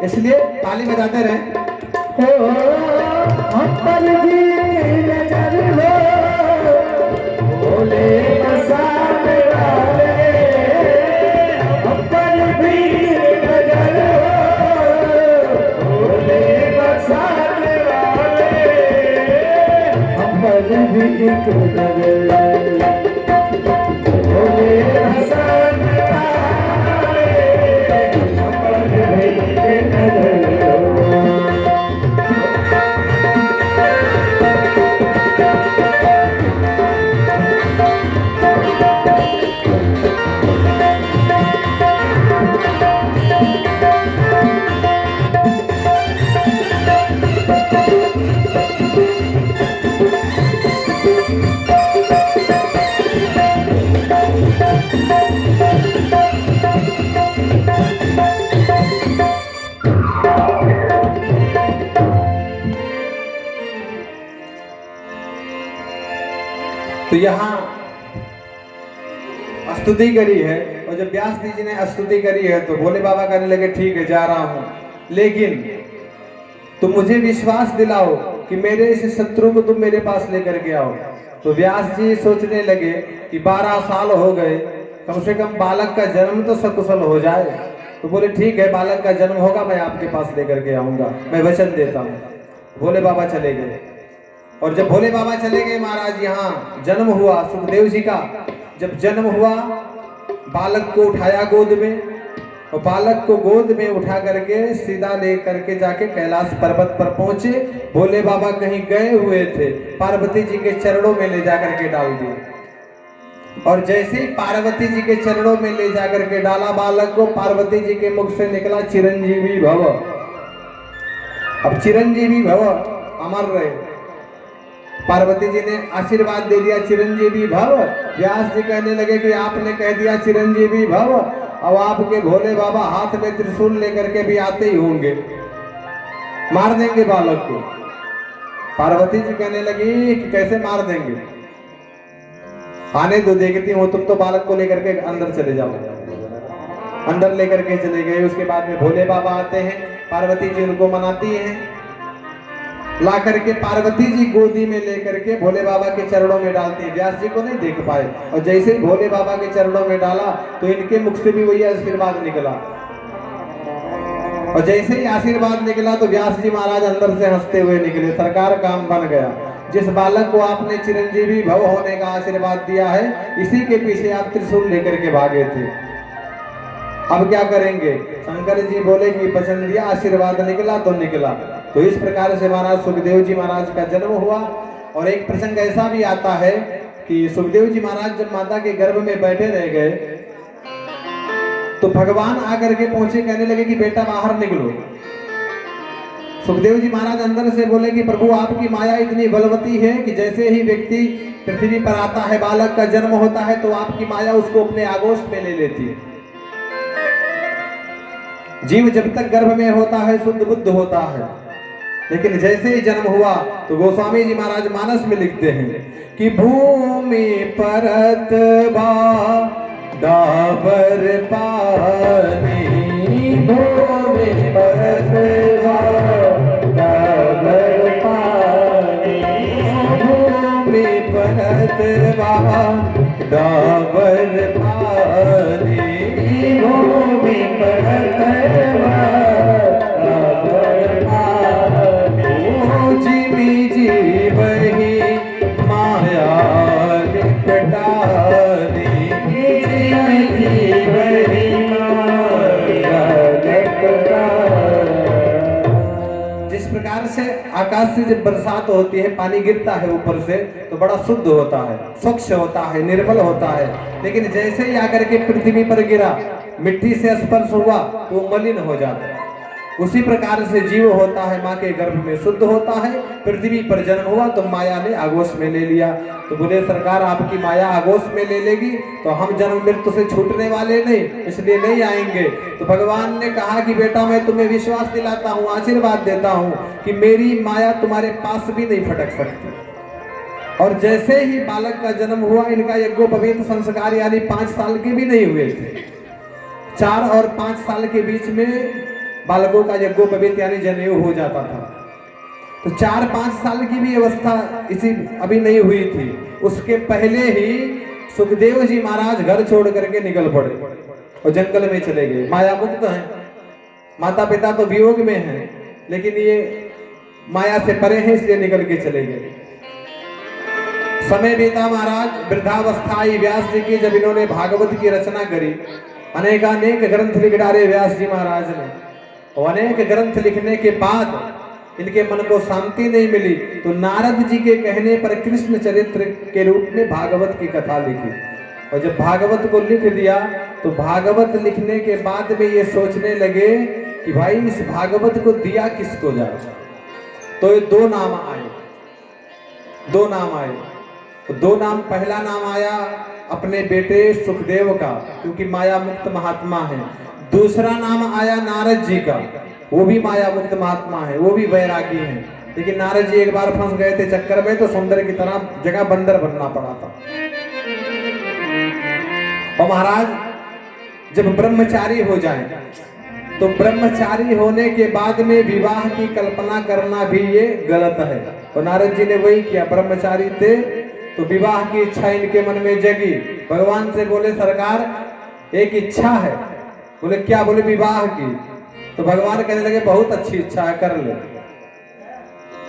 इसलिए ताली बजाते रहे। हम पर भी एक नजर हो, भोले मसान वाले। हम पर भी एक नजर हो, भोले मसान वाले। हम पर भी एक नजर, भोले मसान वाले। हम पर भी एक नजर हो। तो यहाँ स्तुति करी है, और जब व्यास जी ने स्तुति करी है तो भोले बाबा कहने लगे ठीक है जा रहा हूँ, लेकिन तुम मुझे विश्वास दिलाओ कि मेरे इस शत्रु को तुम मेरे पास लेकर के आओ। तो व्यास जी सोचने लगे कि 12 साल हो गए, कम से कम बालक का जन्म तो सकुशल हो जाए। तो बोले ठीक है, बालक का जन्म होगा, मैं आपके पास लेकर के आऊंगा, मैं वचन देता हूँ। भोले बाबा चले गए, और जब भोले बाबा चले गए महाराज, यहाँ जन्म हुआ सुखदेव जी का। जब जन्म हुआ बालक को उठाया गोद में, और बालक को गोद में उठा करके सीधा ले करके जाके कैलाश पर्वत पर पहुंचे। भोले बाबा कहीं गए हुए थे, पार्वती जी के चरणों में ले जाकर के डाल दिया। और जैसे ही पार्वती जी के चरणों में ले जाकर के डाला बालक को, पार्वती जी के मुख से निकला चिरंजीवी भव। अब चिरंजीवी भव, अमर रहे। पार्वती जी ने आशीर्वाद दे दिया चिरंजीवी भव। व्यास जी कहने लगे कि आपने कह दिया चिरंजीवी भव, अब आपके भोले बाबा हाथ में त्रिशूल लेकर के भी आते ही होंगे, मार देंगे बालक को। पार्वती जी कहने लगी कि कैसे मार देंगे, आने दो देखती हूँ। तुम तो बालक को लेकर के अंदर चले जाओ। अंदर लेकर के चले गए। उसके बाद में भोले बाबा आते हैं, पार्वती जी उनको मनाती हैं, ला करके पार्वती जी गोदी में लेकर के भोले बाबा के चरणों में डालती हैं। व्यास जी को नहीं देख पाए, और जैसे ही भोले बाबा के चरणों में डाला तो इनके मुख से भी वही आशीर्वाद निकला। और जैसे ही आशीर्वाद निकला तो व्यास जी महाराज अंदर से हंसते हुए निकले, सरकार काम बन गया। जिस बालक को आपने चिरंजीवी भव होने का आशीर्वाद दिया है, इसी के पीछे आप त्रिशूल लेकर के भागे थे। अब क्या करेंगे? शंकर जी बोले कि वचन दिया, आशीर्वाद निकला तो निकला। तो इस प्रकार से महाराज सुखदेव जी महाराज का जन्म हुआ। और एक प्रसंग ऐसा भी आता है कि सुखदेव जी महाराज जब माता के गर्भ में बैठे रह गए तो भगवान आकर के पहुंचे, कहने लगे कि बेटा बाहर निकलो। सुखदेव जी महाराज अंदर से बोले कि प्रभु आपकी माया इतनी बलवती है कि जैसे ही व्यक्ति पृथ्वी पर आता है, बालक का जन्म होता है, तो आपकी माया उसको अपने आगोश में ले लेती है। जीव जब तक गर्भ में होता है शुद्ध बुद्ध होता है, लेकिन जैसे ही जन्म हुआ तो गोस्वामी जी महाराज मानस में लिखते हैं कि भूमि परत बा डाबर पानी, भूमि परत बा डाबर पानी, भूमि परत बा डाबर पानी, भूमि परत बा डाबर पानी, जिमी जीवही माया निकटारी, जिस प्रकार से आकाश से जब बरसात होती है, पानी गिरता है ऊपर से तो बड़ा शुद्ध होता है, स्वच्छ होता है, निर्मल होता है। लेकिन जैसे ही आकर के पृथ्वी पर गिरा, मिट्टी से स्पर्श हुआ तो वो मलिन हो जाता है। उसी प्रकार से जीव होता है, माँ के गर्भ में शुद्ध होता है, पृथ्वी पर जन्म हुआ तो माया ने आगोश में ले लिया। तो बोले सरकार आपकी माया आगोश में ले लेगी तो हम जन्म मृत्यु से छूटने वाले नहीं, इसलिए नहीं आएंगे। तो भगवान ने कहा कि बेटा मैं तुम्हें विश्वास दिलाता हूँ, आशीर्वाद देता हूँ कि मेरी माया तुम्हारे पास भी नहीं फटक सकती। और जैसे ही बालक का जन्म हुआ, इनका यज्ञोपवीत संस्कार यानी 5 साल के भी नहीं हुए थे, 4 और 5 साल के बीच में बालकों का यज्ञोपवीत यानी जनेऊ हो जाता था। तो 4-5 साल की भी अवस्था इसी अभी नहीं हुई थी, उसके पहले ही सुखदेव जी महाराज घर छोड़ करके निकल पड़े और जंगल में चले गए। माया मुक्त हैं, माता पिता तो वियोग में हैं, लेकिन ये माया से परे हैं, इसलिए निकल के चले गए। समय बीता महाराज, वृद्धावस्था आई व्यास जी की, जब इन्होंने भागवत की रचना करी, अनेकानेक ग्रंथ लिख डाले व्यास जी महाराज ने। और अनेक ग्रंथ लिखने के बाद इनके मन को शांति नहीं मिली, तो नारद जी के कहने पर कृष्ण चरित्र के रूप में भागवत की कथा लिखी। और जब भागवत को लिख दिया तो भागवत लिखने के बाद में ये सोचने लगे कि भाई इस भागवत को दिया किसको जाए। तो ये 2 नाम आए, 2 नाम आए। तो 2 नाम, पहला नाम आया अपने बेटे सुखदेव का, क्योंकि माया मुक्त महात्मा है। दूसरा नाम आया नारद जी का, वो भी माया मुक्त महात्मा है, वो भी वैरागी हैं। लेकिन नारद जी एक बार फंस गए थे चक्कर में, तो सुंदर की तरह जगह बंदर बनना पड़ा था। और महाराज जब ब्रह्मचारी हो जाए तो ब्रह्मचारी होने के बाद में विवाह की कल्पना करना भी ये गलत है। और नारद जी ने वही किया, ब्रह्मचारी थे तो विवाह की इच्छा इनके मन में जगी। भगवान से बोले सरकार एक इच्छा है। बोले क्या? बोले विवाह की। तो भगवान कहने लगे बहुत अच्छी इच्छा है, कर ले।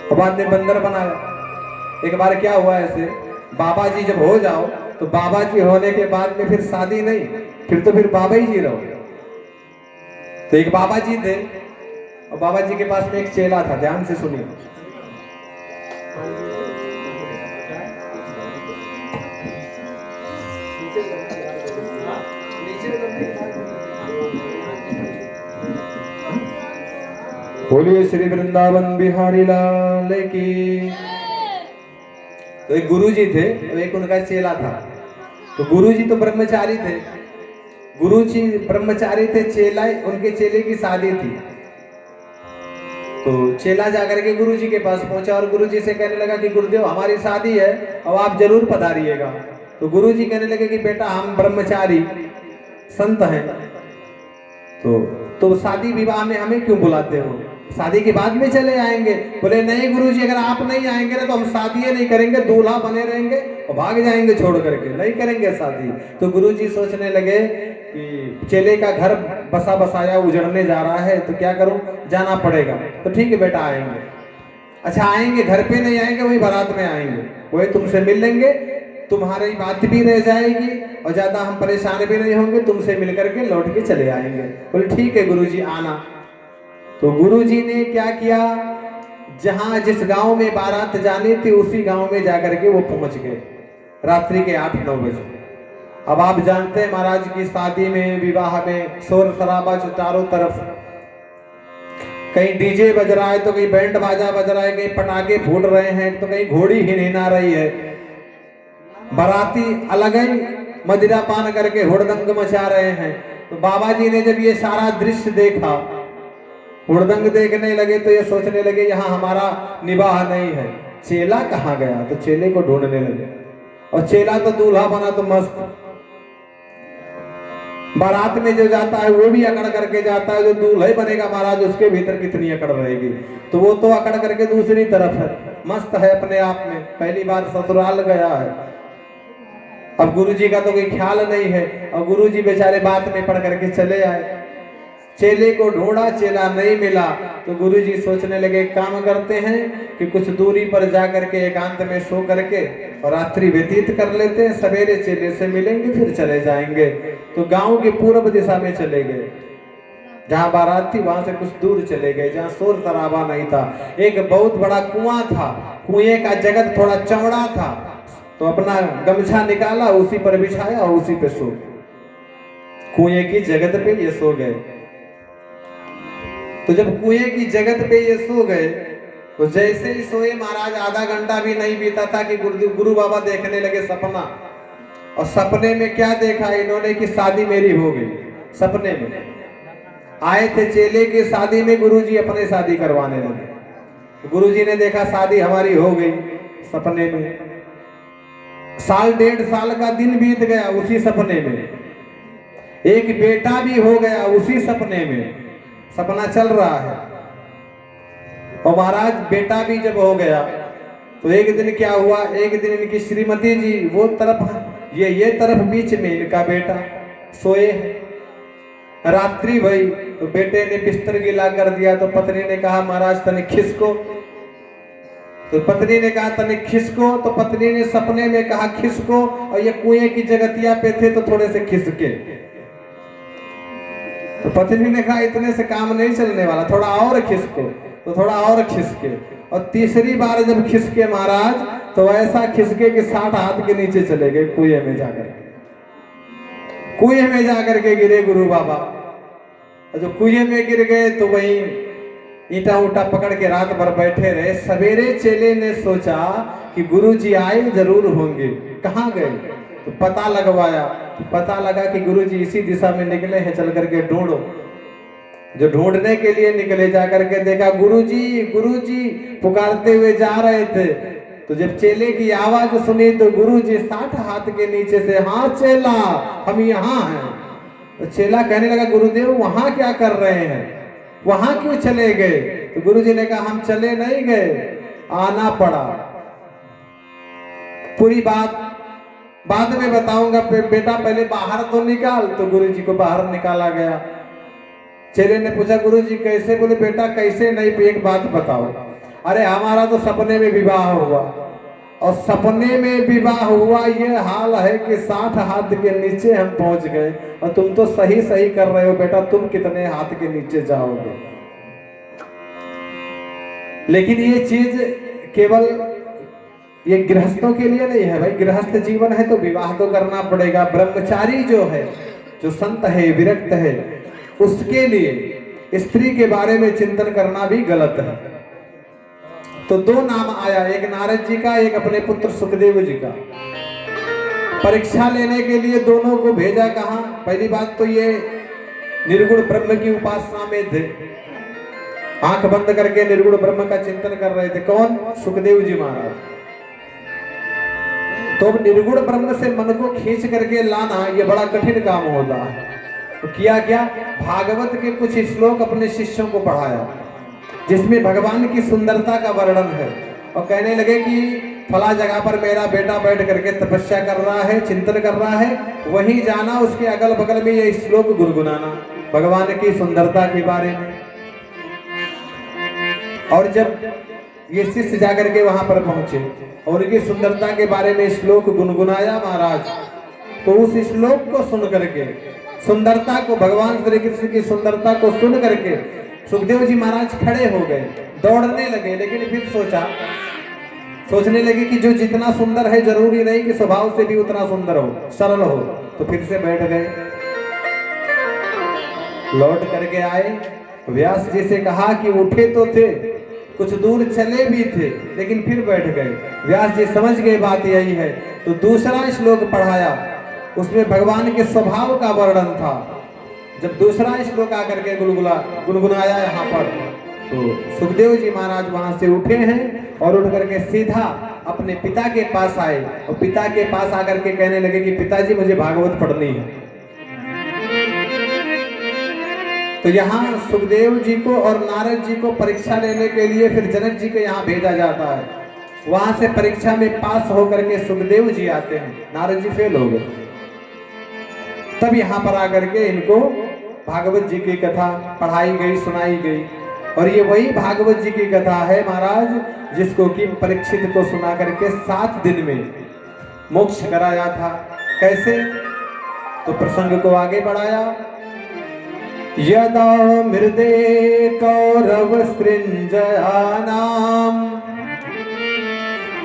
और बाद में बंदर बनाया। एक बार क्या हुआ ऐसे, बाबा जी जब हो जाओ तो बाबा जी होने के बाद में फिर शादी नहीं, फिर तो फिर बाबा ही जी रहो। तो एक बाबा जी थे और बाबा जी के पास में एक चेला था, ध्यान से सुनिए। बोलिए श्री वृंदावन बिहारी लाल की। तो एक गुरु जी थे और एक उनका चेला था। तो गुरु जी तो ब्रह्मचारी थे, गुरु जी ब्रह्मचारी थे, चेला उनके चेले की शादी थी। तो चेला जाकर के गुरु जी के पास पहुंचा और गुरु जी से कहने लगा कि गुरुदेव हमारी शादी है, अब आप जरूर पधारिएगा। तो गुरु जी कहने लगे कि बेटा हम ब्रह्मचारी संत हैं, तो शादी विवाह में हमें क्यों बुलाते हो, शादी के बाद में चले आएंगे। बोले नहीं गुरुजी, अगर आप नहीं आएंगे ना तो हम शादी नहीं करेंगे, दूल्हा बने रहेंगे और भाग जाएंगे छोड़ करके, नहीं करेंगे शादी। तो गुरुजी सोचने लगे कि चेले का घर बसा बसाया उजड़ने जा रहा है, तो क्या करूं, जाना पड़ेगा। तो ठीक है बेटा आएंगे। अच्छा आएंगे, घर पे नहीं आएंगे, वही बारात में आएंगे, वही तुमसे मिल लेंगे, तुम्हारी बात भी रह जाएगी और ज्यादा हम परेशान भी नहीं होंगे, तुमसे मिल करके लौट के चले आएंगे। बोले ठीक है गुरुजी आना। तो गुरुजी ने क्या किया, जहां जिस गांव में बारात जानी थी उसी गांव में जाकर के वो पहुंच गए रात्रि के 8-9 बजे। अब आप जानते हैं महाराज की शादी में, विवाह में शोर शराबा चारों तरफ, कहीं डीजे बज रहा है तो कहीं बैंड बाजा बज रहा है, कहीं पटाखे फूट रहे हैं तो कहीं घोड़ी ही निना रही है, बाराती अलग ही मदिरा पान करके हुड़दंग मचा रहे हैं। तो बाबा जी ने जब ये सारा दृश्य देखा, हुड़दंग देखने लगे तो ये सोचने लगे यहाँ हमारा निवाह नहीं है, चेला कहाँ गया। तो चेले को ढूंढने लगे और चेला तो दूल्हा बना तो मस्त, बारात में जो जाता है वो भी अकड़ करके जाता है, जो दूल्हे बनेगा महाराज उसके भीतर कितनी अकड़ रहेगी। तो वो तो अकड़ करके दूसरी तरफ है, मस्त है अपने आप में, पहली बार ससुराल गया है। अब गुरुजी का तो कोई ख्याल नहीं है और गुरुजी बेचारे बात में पड़ करके चले आए। चेले को ढूंढा, चेला नहीं मिला। तो गुरुजी सोचने लगे काम करते हैं कि कुछ दूरी पर जा करके एकांत में सो करके और रात्रि व्यतीत कर लेते हैं, सवेरे चेले से मिलेंगे फिर चले जाएंगे। तो गांव के पूर्व दिशा में चले गए, जहां बारात थी वहां से कुछ दूर चले गए, जहां शोर शराबा नहीं था। एक बहुत बड़ा कुआं था, कुएं का जगत थोड़ा चौड़ा था, तो अपना गमछा निकाला, उसी पर बिछाया और उसी पे सो, कुएं की जगत पे ये सो गए। तो जब कुएं की जगत पे ये सो गए तो जैसे ही सोए महाराज आधा घंटा भी नहीं बीता था कि गुरु बाबा देखने लगे सपना। और सपने में क्या देखा इन्होंने कि शादी मेरी हो गई। सपने में आए थे चेले की शादी में, गुरुजी अपने शादी करवाने लगे। गुरुजी ने देखा शादी हमारी हो गई सपने में। साल 1.5 साल का दिन बीत गया उसी सपने में, एक बेटा भी हो गया उसी सपने में, सपना चल रहा है। और महाराज बेटा भी जब हो गया तो एक दिन क्या हुआ, एक दिन इनकी श्रीमती जी वो तरफ ये तरफ बीच में इनका बेटा सोए है। रात्रि भई तो बेटे ने बिस्तर गिला कर दिया, तो पत्नी ने कहा महाराज तनिक खिसको। तो पत्नी ने कहा तनिक खिसको, तो पत्नी ने सपने में कहा खिसको, और ये कुएं की जगतिया पे थे तो थोड़े से खिसके। तो पत्नी ने कहा इतने से काम नहीं चलने वाला, थोड़ा और खिसको, तो थोड़ा और खिसके। और तीसरी बार जब खिसके महाराज तो ऐसा खिसके कि 60 हाथ के नीचे चले गए कुएं में जाकर, कुएं में जाकर के गिरे गुरु बाबा। और जो कुएं में गिर गए तो वहीं ईटा उटा पकड़ के रात भर बैठे रहे। सवेरे चेले ने सोचा कि गुरुजी आए जरूर होंगे, कहाँ गए। तो पता लगवाया, पता लगा कि गुरुजी इसी दिशा में निकले हैं, चल करके ढूंढो। जो ढूंढने के लिए निकले, जाकर के देखा गुरुजी गुरुजी पुकारते हुए जा रहे थे। तो जब चेले की आवाज सुनी तो गुरुजी 60 हाथ के नीचे से, हाँ चेला हम यहाँ हैं। तो चेला कहने लगा गुरुदेव वहां क्या कर रहे हैं, वहां क्यों चले गए। तो गुरुजी ने कहा हम चले नहीं गए, आना पड़ा। पूरी बात बाद में बताऊंगा, बेटा पहले बाहर तो निकाल। तो गुरुजी को बाहर निकाला गया। चेले ने पूछा गुरुजी कैसे, बोले बेटा कैसे नहीं, एक बात बताओ। अरे हमारा तो सपने में विवाह हुआ और सपने में विवाह हुआ, ये हाल है कि 60 हाथ के नीचे हम पहुंच गए। और तुम तो सही सही कर रहे हो बेटा, तुम कितने हाथ के नीचे जाओगे। लेकिन ये चीज केवल ये गृहस्थों के लिए नहीं है भाई। गृहस्थ जीवन है तो विवाह तो करना पड़ेगा। ब्रह्मचारी जो है, जो संत है, विरक्त है, उसके लिए स्त्री के बारे में चिंतन करना भी गलत है। तो दो नाम आया, एक नारद जी का, एक अपने पुत्र सुखदेव जी का। परीक्षा लेने के लिए दोनों को भेजा कहाँ? पहली बात तो ये निर्गुण ब्रह्म की उपासना में थे, आंख बंद करके निर्गुण ब्रह्म का चिंतन कर रहे थे। कौन? सुखदेव जी महाराज। तो अब निर्गुण ब्रह्म से मन को खींच करके लाना ये बड़ा कठिन काम होता है। तो किया क्या? भागवत के कुछ श्लोक अपने शिष्यों को पढ़ाया जिसमें भगवान की सुंदरता का वर्णन है, और कहने लगे कि फला जगह पर मेरा बेटा बैठ करके तपस्या कर रहा है, चिंतन कर रहा है, वहीं जाना, उसके अगल बगल में ये श्लोक गुनगुनाना भगवान की सुंदरता के बारे में। और जब ये शिष्य जाकर के वहां पर पहुंचे और उनकी सुंदरता के बारे में श्लोक गुनगुनाया महाराज, तो उस श्लोक को सुन करके, सुंदरता को, भगवान श्री कृष्ण की सुंदरता को सुन करके सुखदेव जी महाराज खड़े हो गए, दौड़ने लगे। लेकिन फिर सोचने लगे कि जो जितना सुंदर है जरूरी नहीं कि स्वभाव से भी उतना सुंदर हो, सरल हो। तो फिर से बैठ गए। लौट करके आए, व्यास जी से कहा कि उठे तो थे, कुछ दूर चले भी थे, लेकिन फिर बैठ गए। व्यास जी समझ गए बात यही है, तो दूसरा श्लोक पढ़ाया, उसमें भगवान के स्वभाव का वर्णन था। जब दूसरा श्लोक आकर के गुनगुनाया यहाँ पर, तो सुखदेव जी महाराज वहां से उठे हैं और उठ करके सीधा अपने पिता के पास आए, और पिता के पास आकर के कहने लगे कि पिताजी मुझे भागवत पढ़नी है। तो यहाँ सुखदेव जी को और नारद जी को परीक्षा लेने के लिए फिर जनक जी के यहाँ भेजा जाता है। वहां से परीक्षा में पास होकर के सुखदेव जी आते हैं, नारद जी फेल हो गए। तब यहाँ पर आकर के इनको भागवत जी की कथा पढ़ाई गई, सुनाई गई। और ये वही भागवत जी की कथा है महाराज, जिसको कि परीक्षित को सुना करके 7 दिन में मोक्ष कराया था। कैसे? तो प्रसंग को आगे बढ़ाया। यदा मृदे कौरव सृंजयानाम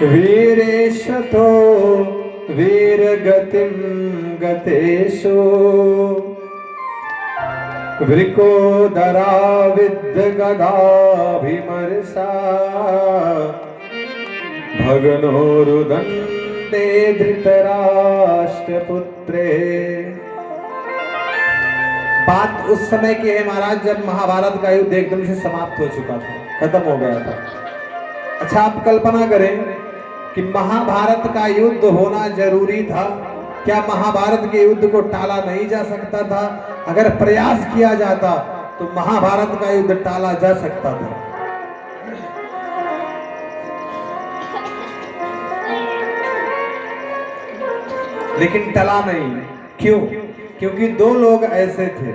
वीरेशतो वीरगतिम गतेषु वृकोदरा विद्गदाभिमर्षा भगनोरुदन्ते धृतराष्ट्रपुत्रे। बात उस समय की है महाराज जब महाभारत का युद्ध एकदम से समाप्त हो चुका था, खत्म हो गया था। अच्छा, आप कल्पना करें कि महाभारत का युद्ध होना जरूरी था। क्या महाभारत के युद्ध को टाला नहीं जा सकता था? अगर प्रयास किया जाता तो महाभारत का युद्ध टाला जा सकता था। लेकिन टला नहीं। क्यों? क्योंकि 2 लोग ऐसे थे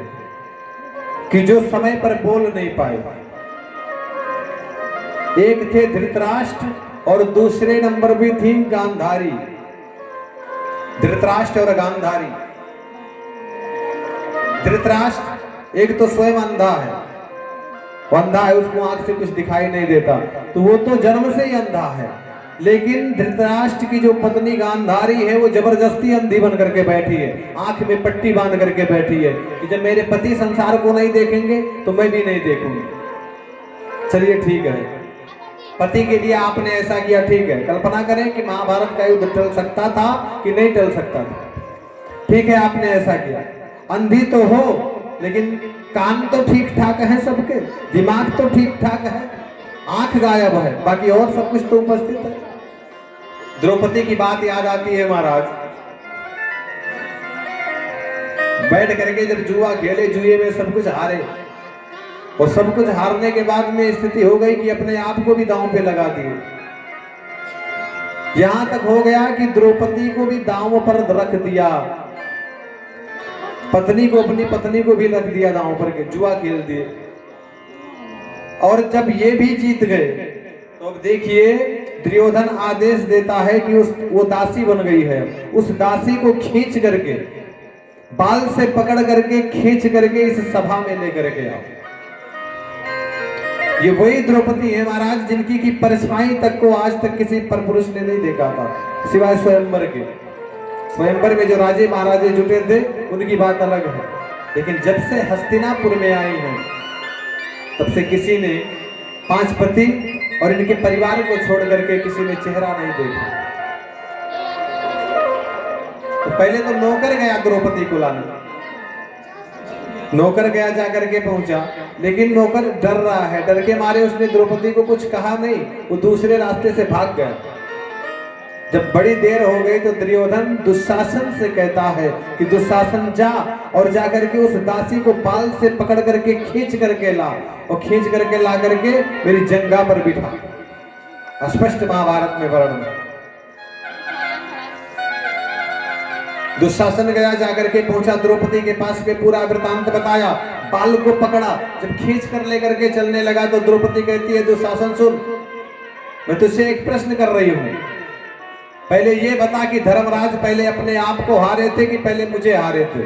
कि जो समय पर बोल नहीं पाए। एक थे धृतराष्ट्र और दूसरे नंबर भी थी गांधारी। धृतराष्ट्र और गांधारी। धृतराष्ट्र एक तो स्वयं अंधा है, अंधा है, उसको आंख से कुछ दिखाई नहीं देता, तो वो तो जन्म से ही अंधा है। लेकिन धृतराष्ट्र की जो पत्नी गांधारी है वो जबरदस्ती अंधी बन करके बैठी है, आंख में पट्टी बांध करके बैठी है कि जब मेरे पति संसार को नहीं देखेंगे तो मैं भी नहीं देखूंगी। चलिए ठीक है, पति के लिए आपने ऐसा किया, ठीक है। कल्पना करें कि महाभारत का युद्ध टल सकता था कि नहीं टल सकता था। ठीक है, आपने ऐसा किया। अंधी तो हो लेकिन कान तो ठीक ठाक है, सबके दिमाग तो ठीक ठाक है, आंख गायब है, बाकी और सब कुछ तो उपस्थित है। द्रौपदी की बात याद आती है महाराज। बैठ करके जब जुआ खेले, जुए में सब कुछ हारे, और सब कुछ हारने के बाद में स्थिति हो गई कि अपने आप को भी दांव पे लगा दिए। यहां तक हो गया कि द्रौपदी को भी दांव पर रख दिया, पत्नी को, अपनी पत्नी को भी रख दिया दांव पर के, जुआ खेल दिए। और जब ये भी जीत गए तो अब देखिए दुर्योधन आदेश देता है कि वो दासी बन गई है, उस दासी को खींच करके, बाल से पकड़ करके खींच करके इस सभा में लेकर के आओ। ये वही द्रौपदी है महाराज जिनकी की परछाई तक को आज तक किसी पर पुरुष ने नहीं देखा था सिवाय स्वयंवर के। स्वयंवर में जो राजे महाराजे जुटे थे उनकी बात अलग है, लेकिन जब से हस्तिनापुर में आई हैं तब से किसी ने 5 पति और इनके परिवार को छोड़ करके किसी ने चेहरा नहीं देखा। तो पहले तो नौकर गया द्रौपदी को लाने, नौकर गया जाकर के पहुंचा, लेकिन नौकर डर रहा है, डर के मारे उसने द्रौपदी को कुछ कहा नहीं, वो दूसरे रास्ते से भाग गया। जब बड़ी देर हो गई तो दुर्योधन दुशासन से कहता है कि दुशासन जा और जाकर के उस दासी को बाल से पकड़ करके खींच करके ला, और खींच करके ला करके मेरी जंगा पर बिठा। स्पष्ट महाभारत में वर्णन। दुशासन गया जाकर के पहुंचा द्रौपदी के पास में, पूरा वृतांत बताया, बाल को पकड़ा, जब खींच कर लेकर के चलने लगा तो द्रौपदी कहती है दुशासन सुन, मैं तुझसे एक प्रश्न कर रही हूं, पहले ये बता कि धर्मराज पहले अपने आप को हारे थे कि पहले मुझे हारे थे?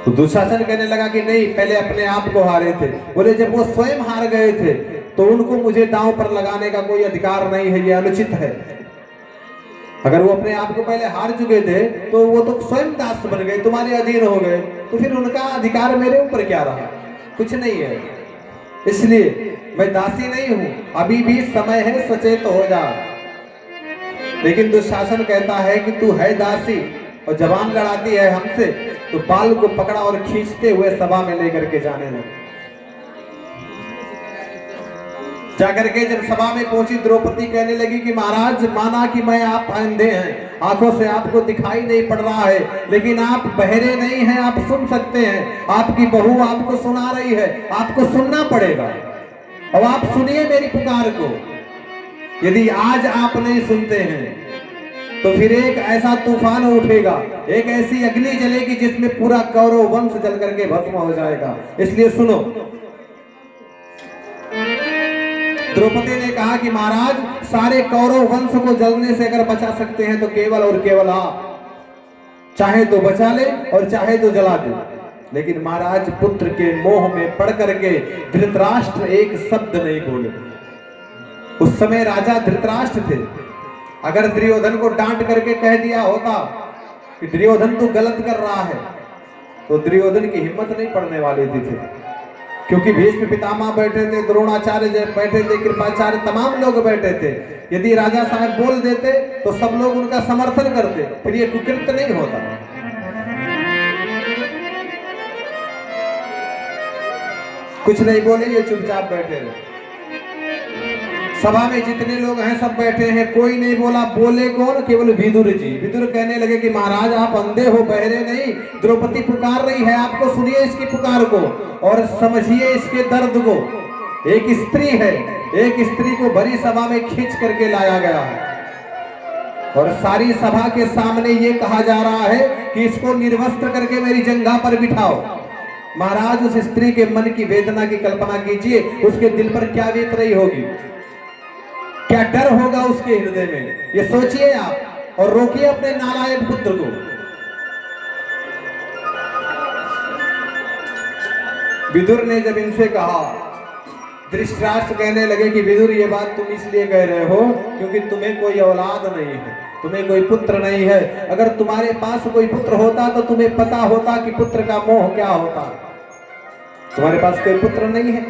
तो दुशासन कहने लगा कि नहीं, पहले अपने आप को हारे थे। बोले जब वो स्वयं हार गए थे तो उनको मुझे दांव पर लगाने का कोई अधिकार नहीं है, ये अनुचित है। अगर वो अपने आप को पहले हार चुके थे तो वो तो स्वयं दास बन गए, तुम्हारे अधीन हो गए, तो फिर उनका अधिकार मेरे ऊपर क्या रहा? कुछ नहीं है। इसलिए मैं दासी नहीं हूं, अभी भी समय है, सचेत हो जा। लेकिन दुशासन कहता है कि तू है दासी और जबान लड़ाती है हमसे, तो बाल को पकड़ा और खींचते हुए सभा में लेकर के जाने लगे। जाकर के जब सभा में पहुंची द्रौपदी कहने लगी कि महाराज माना कि मैं आप अंधे हैं, आंखों से आपको दिखाई नहीं पड़ रहा है, लेकिन आप बहरे नहीं हैं, आप सुन सकते हैं। आपकी बहू आपको सुना रही है, आपको सुनना पड़ेगा। अब आप सुनिए मेरी पुकार को। यदि आज आप नहीं सुनते हैं तो फिर एक ऐसा तूफान उठेगा, एक ऐसी अग्नि जलेगी जिसमें पूरा कौरव वंश जल करके भस्म हो जाएगा। इसलिए सुनो। द्रौपदी ने कहा कि महाराज सारे कौरव वंश को जलने से अगर बचा सकते हैं तो केवल और केवल आप, चाहे तो बचा ले और चाहे तो जला दे। लेकिन महाराज पुत्र के मोह में पड़ करके धृतराष्ट्र एक शब्द नहीं बोले। उस समय राजा धृतराष्ट्र थे। अगर दुर्योधन को डांट करके कह दिया होता कि दुर्योधन तू गलत कर रहा है, तो दुर्योधन की हिम्मत नहीं पड़ने वाली थी, क्योंकि भीष्म पितामह बैठे थे, द्रोणाचार्य बैठे थे, कृपाचार्य, तमाम लोग बैठे थे। यदि राजा साहब बोल देते तो सब लोग उनका समर्थन करते, फिर ये कुकृत्य नहीं होता। कुछ नहीं बोले, ये चुपचाप बैठे रहे। सभा में जितने लोग हैं सब बैठे हैं, कोई नहीं बोला। बोले कौन? केवल विदुर जी। विदुर कहने लगे कि महाराज आप अंधे हो, बहरे नहीं, द्रौपदी पुकार रही है आपको, सुनिए इसकी पुकार को और समझिए इसके दर्द को। एक स्त्री है, एक स्त्री को भरी सभा में खींच करके लाया गया है और सारी सभा के सामने ये कहा जा रहा है कि इसको निर्वस्त्र करके मेरी जंघा पर बिठाओ। महाराज उस स्त्री के मन की वेदना की कल्पना कीजिए, उसके दिल पर क्या बीत रही होगी, क्या डर होगा उसके हृदय में, ये सोचिए आप और रोकिए अपने नालायक पुत्र को। विदुर ने जब इनसे कहा, धृतराष्ट्र कहने लगे कि विदुर ये बात तुम इसलिए कह रहे हो क्योंकि तुम्हें कोई औलाद नहीं है, तुम्हें कोई पुत्र नहीं है। अगर तुम्हारे पास कोई पुत्र होता तो तुम्हें पता होता कि पुत्र का मोह क्या होता। तुम्हारे पास कोई पुत्र नहीं है।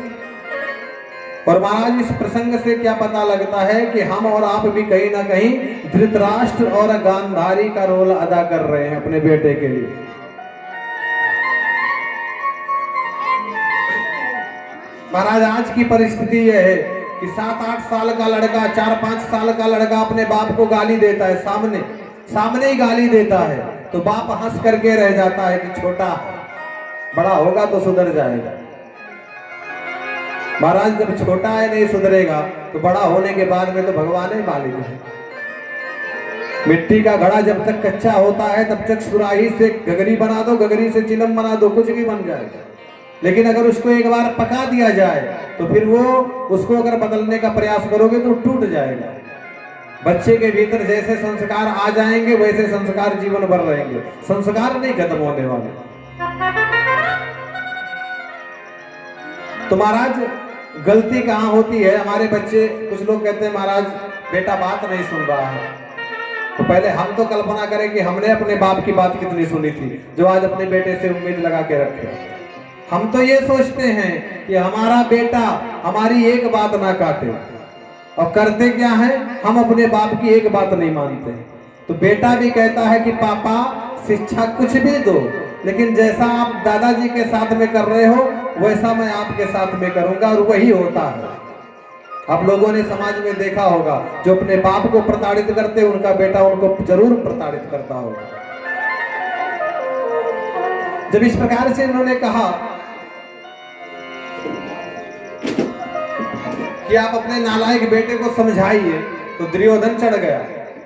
और महाराज इस प्रसंग से क्या पता लगता है कि हम और आप भी कहीं ना कहीं धृतराष्ट्र और गांधारी का रोल अदा कर रहे हैं अपने बेटे के लिए। महाराज आज की परिस्थिति यह है कि 7-8 साल का लड़का, 4-5 साल का लड़का अपने बाप को गाली देता है, सामने ही गाली देता है, तो बाप हंस करके रह जाता है कि छोटा बड़ा होगा तो सुधर जाएगा। महाराज जब छोटा है नहीं सुधरेगा तो बड़ा होने के बाद में तो भगवान ही मालिक है। मिट्टी का घड़ा जब तक कच्चा होता है तब तक सुराही से गगरी बना दो, गगरी से चिलम बना दो, कुछ भी बन जाएगा। लेकिन अगर उसको एक बार पका दिया जाए तो फिर वो उसको अगर बदलने का प्रयास करोगे तो टूट जाएगा। बच्चे के भीतर जैसे संस्कार आ जाएंगे वैसे संस्कार जीवन भर रहेंगे, संस्कार नहीं खत्म होने वाले। तो महाराज गलती कहाँ होती है? हमारे बच्चे, कुछ लोग कहते हैं महाराज बेटा बात नहीं सुन रहा है। तो पहले हम तो कल्पना करें कि हमने अपने बाप की बात कितनी सुनी थी जो आज अपने बेटे से उम्मीद लगा के रखे। हम तो ये सोचते हैं कि हमारा बेटा हमारी एक बात ना काटे, और करते क्या है, हम अपने बाप की एक बात नहीं मानते। तो बेटा भी कहता है कि पापा शिक्षा कुछ भी दो, लेकिन जैसा आप दादाजी के साथ में कर रहे हो वैसा मैं आपके साथ में करूंगा, और वही होता है। आप लोगों ने समाज में देखा होगा जो अपने बाप को प्रताड़ित करते हैं उनका बेटा उनको जरूर प्रताड़ित करता होगा। जब इस प्रकार से इन्होंने कहा कि आप अपने नालायक बेटे को समझाइए, तो दुर्योधन चढ़ गया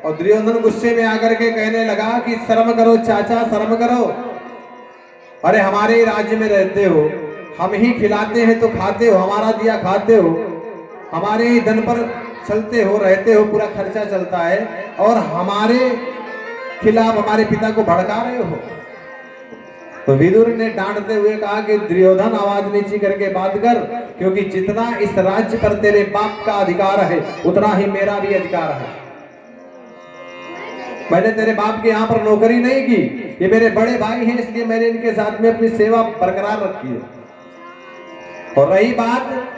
और दुर्योधन गुस्से में आकर के कहने लगा कि शर्म करो चाचा, शर्म करो। अरे हमारे राज्य में रहते हो, हम ही खिलाते हैं तो खाते हो, हमारा दिया खाते हो, हमारे ही धन पर चलते हो, रहते हो, पूरा खर्चा चलता है, और हमारे खिलाफ हमारे पिता को भड़का रहे हो। तो विदुर ने डांटते हुए कहा कि दुर्योधन आवाज नीची करके बात कर, क्योंकि जितना इस राज्य पर तेरे बाप का अधिकार है उतना ही मेरा भी अधिकार है। मैंने तेरे बाप के यहाँ पर नौकरी नहीं की, ये मेरे बड़े भाई हैं इसलिए मैंने इनके साथ में अपनी सेवा बरकरार रखी है। और रही बात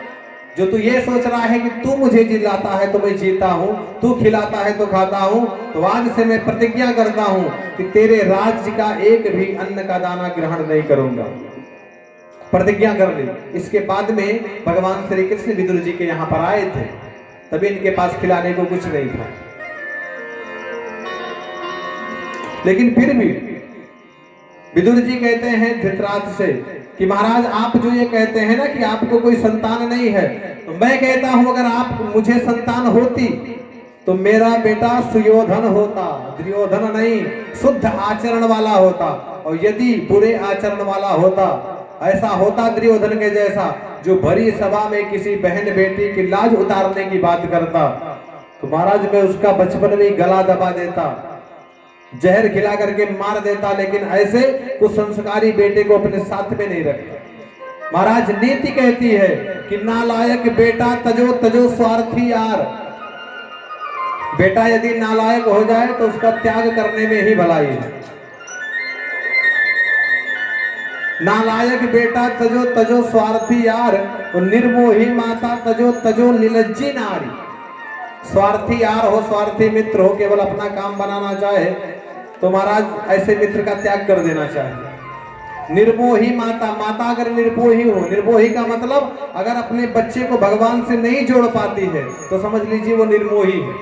जो तू ये सोच रहा है कि तू मुझे जिलाता है तो मैं जीता हूं, तू खिलाता है तो खाता हूं, तो आज से मैं प्रतिज्ञा करता हूं कि तेरे राज्य का एक भी अन्न का दाना ग्रहण नहीं करूंगा। प्रतिज्ञा कर ली। इसके बाद में भगवान श्री कृष्ण विदुर जी के यहाँ पर आए थे, तभी इनके पास खिलाने को कुछ नहीं था। लेकिन फिर भी विदुर जी कहते हैं धृतराष्ट्र से कि महाराज आप जो ये कहते हैं ना कि आपको कोई संतान नहीं है, तो मैं कहता हूं अगर आप मुझे संतान होती तो मेरा बेटा सुयोधन होता, दुर्योधन नहीं, शुद्ध आचरण वाला होता। और यदि बुरे आचरण वाला होता, ऐसा होता दुर्योधन के जैसा जो भरी सभा में किसी बहन बेटी की लाज उतारने की बात करता, तो महाराज मैं उसका बचपन में गला दबा देता, जहर खिला करके मार देता, लेकिन ऐसे कुछ संस्कारी बेटे को अपने साथ में नहीं रखता। महाराज नीति कहती है कि नालायक बेटा तजो तजो स्वार्थी यार। बेटा यदि नालायक हो जाए तो उसका त्याग करने में ही भलाई है। नालायक बेटा तजो तजो स्वार्थी यार, और निर्मोही माता तजो तजो निलज्जी नारी। स्वार्थी यार हो, स्वार्थी मित्र हो, केवल अपना काम बनाना चाहे तो महाराज ऐसे मित्र का त्याग कर देना चाहिए। निर्मोही माता, माता अगर निर्मोही हो, निर्मोही का मतलब अगर अपने बच्चे को भगवान से नहीं जोड़ पाती है तो समझ लीजिए वो निर्मोही है।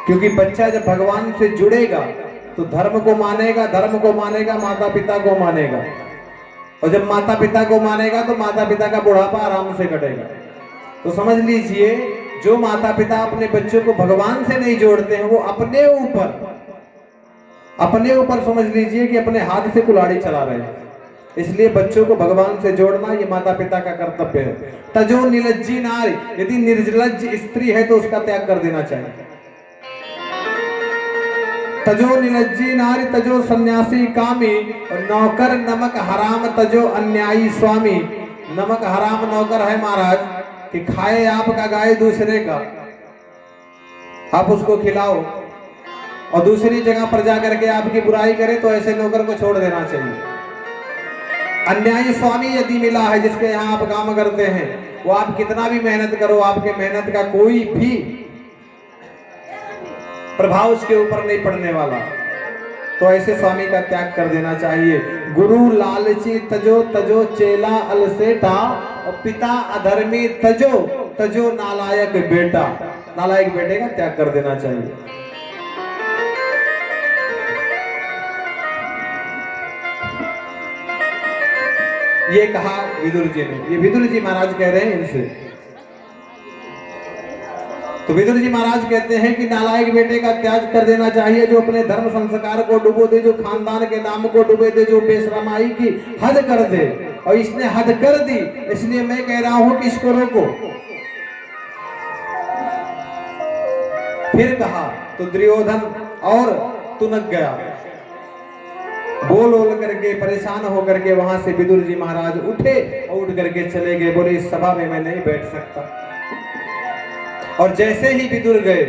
क्योंकि बच्चा जब भगवान से जुड़ेगा तो धर्म को मानेगा, धर्म को मानेगा, माता पिता को मानेगा, और जब माता पिता को मानेगा तो माता पिता का बुढ़ापा आराम से कटेगा। तो समझ लीजिए जो माता पिता अपने बच्चों को भगवान से नहीं जोड़ते हैं वो अपने ऊपर समझ लीजिए कि अपने हाथ से कुल्हाड़ी चला रहे हैं। इसलिए बच्चों को भगवान से जोड़ना ये माता पिता का कर्तव्य है। तजो निलज्जी नारी, यदि निर्लज्ज स्त्री है तो उसका त्याग कर देना चाहिए। तजो निलज्जी नारी तजो सन्यासी कामी, और नौकर नमक हराम तजो अन्यायी स्वामी। नमक हराम नौकर है महाराज कि खाए आपका गाय दूसरे का, आप उसको खिलाओ, और दूसरी जगह पर जाकर के आपकी बुराई करे तो ऐसे नौकर को छोड़ देना चाहिए। अन्यायी स्वामी यदि मिला है जिसके यहाँ आप काम करते हैं, वो आप कितना भी मेहनत करो आपके मेहनत का कोई भी प्रभाव उसके ऊपर नहीं पड़ने वाला, तो ऐसे स्वामी का त्याग कर देना चाहिए। गुरु लालची तजो तजो चेला अलसेटा, और पिता अधर्मी तजो तजो नालायक बेटा। नालायक बेटे का त्याग कर देना चाहिए। ये कहा विदुर जी ने, ये विदुर जी महाराज कह रहे हैं इनसे। तो विदुर जी महाराज कहते हैं कि नालायक बेटे का त्याग कर देना चाहिए जो अपने धर्म संस्कार को डुबो दे, जो खानदान के नाम को डुबे दे, जो बेशरमाई की हद कर दे। और इसने हद कर दी, इसलिए मैं कह रहा हूं कि इसको रोको। फिर कहा तो दुर्योधन और तुनक गया। बोल करके परेशान होकर के वहां से विदुर जी महाराज उठे और उठ करके चले गए, बोले इस सभा में मैं नहीं बैठ सकता। और जैसे ही विदुर गए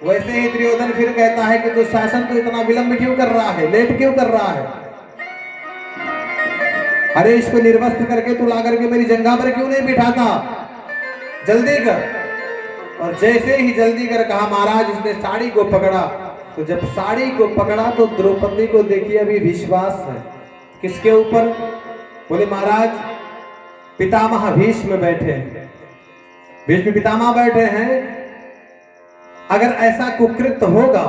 वैसे ही दुर्योधन फिर कहता है कि दुशासन तो इतना विलंब क्यों कर रहा है, लेट क्यों कर रहा है? अरे इसको निर्वस्त्र करके तू ला करके मेरी जंगा पर क्यों नहीं बिठाता, जल्दी कर। और जैसे ही जल्दी कर कहा महाराज, इसने साड़ी को पकड़ा। तो जब साड़ी को पकड़ा तो द्रौपदी को देखिए अभी विश्वास है किसके ऊपर? बोले महाराज पितामह भीष्म बैठे हैं, भीष्म पितामह बैठे हैं, अगर ऐसा कुकृत्य होगा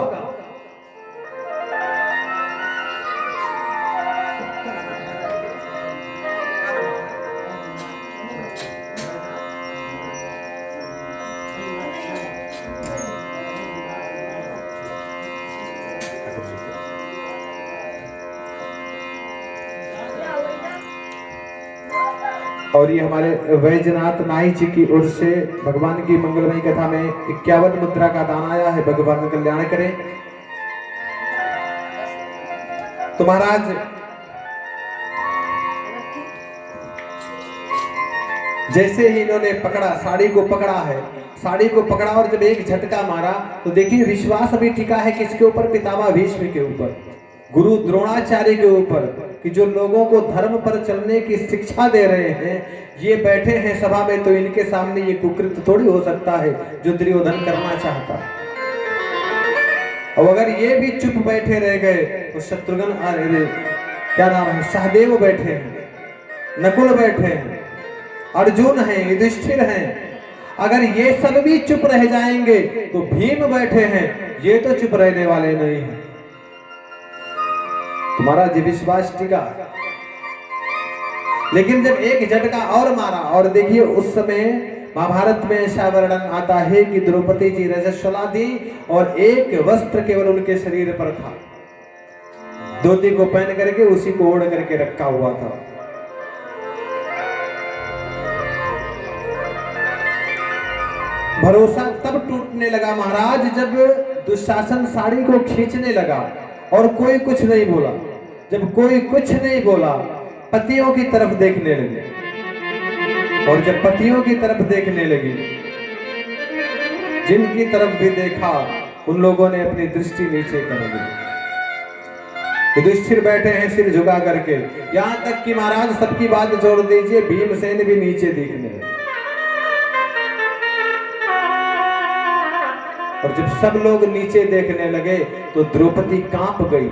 और ये हमारे वैजनाथ नाई जी की ओर से भगवान की मंगलमयी कथा में 51 मुद्रा का दान आया है। भगवान कल्याण करें। तो महाराज जैसे ही इन्होंने पकड़ा, साड़ी को पकड़ा है, साड़ी को पकड़ा और जब एक झटका मारा तो देखिए विश्वास अभी टिका है किसके ऊपर? पितामह भीष्म के ऊपर, गुरु द्रोणाचार्य के ऊपर, कि जो लोगों को धर्म पर चलने की शिक्षा दे रहे हैं, ये बैठे हैं सभा में, तो इनके सामने ये कुकृत्य थोड़ी हो सकता है जो दुर्योधन करना चाहता है। और अगर ये भी चुप बैठे रह गए तो शत्रुघ्न, क्या नाम है, सहदेव बैठे हैं, नकुल बैठे हैं, अर्जुन हैं, युधिष्ठिर हैं, अगर ये सब भी चुप रह जाएंगे तो भीम बैठे हैं, ये तो चुप रहने वाले नहीं हैं। तुम्हारा जी विश्वास टिका। लेकिन जब एक झटका और मारा, और देखिए उस समय महाभारत में ऐसा वर्णन आता है कि द्रौपदी जी रजस्वला थी और एक वस्त्र केवल उनके शरीर पर था, धोती को पहन करके उसी को ओढ़ करके रखा हुआ था। भरोसा तब टूटने लगा महाराज जब दुशासन साड़ी को खींचने लगा और कोई कुछ नहीं बोला। जब कोई कुछ नहीं बोला, पतियों की तरफ देखने लगे, और जब पतियों की तरफ देखने लगी, जिनकी तरफ भी देखा उन लोगों ने अपनी दृष्टि नीचे कर दी। युधिष्ठिर बैठे हैं सिर झुका करके, यहां तक कि महाराज सबकी बात छोड़ दीजिए, भीमसेन भी नीचे देखने लगे। और जब सब लोग नीचे देखने लगे तो द्रौपदी कांप गई,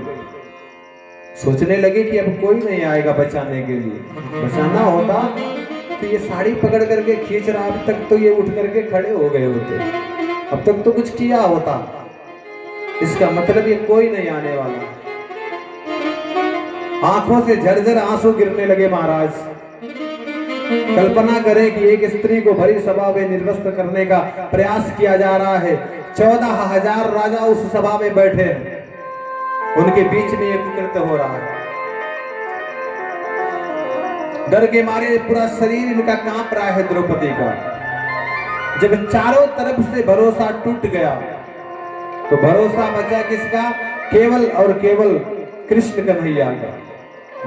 सोचने लगे कि अब कोई नहीं आएगा बचाने के लिए। बचाना होता तो ये साड़ी पकड़ करके खींच रहा, अब तक तो ये उठ करके खड़े हो गए होते, अब तक तो कुछ किया होता। इसका मतलब ये कोई नहीं आने वाला। आंखों से झरझर आंसू गिरने लगे महाराज। कल्पना करें कि एक स्त्री को भरी सभा में निर्वस्त्र करने का प्रयास किया जा रहा है, 14,000 राजा उस सभा में बैठे हैं, उनके बीच में एक कृत्य हो रहा है। डर के मारे पूरा शरीर इनका कांप रहा है द्रौपदी का। जब चारों तरफ से भरोसा टूट गया तो भरोसा बचा किसका? केवल और केवल कृष्ण कन्हैया का।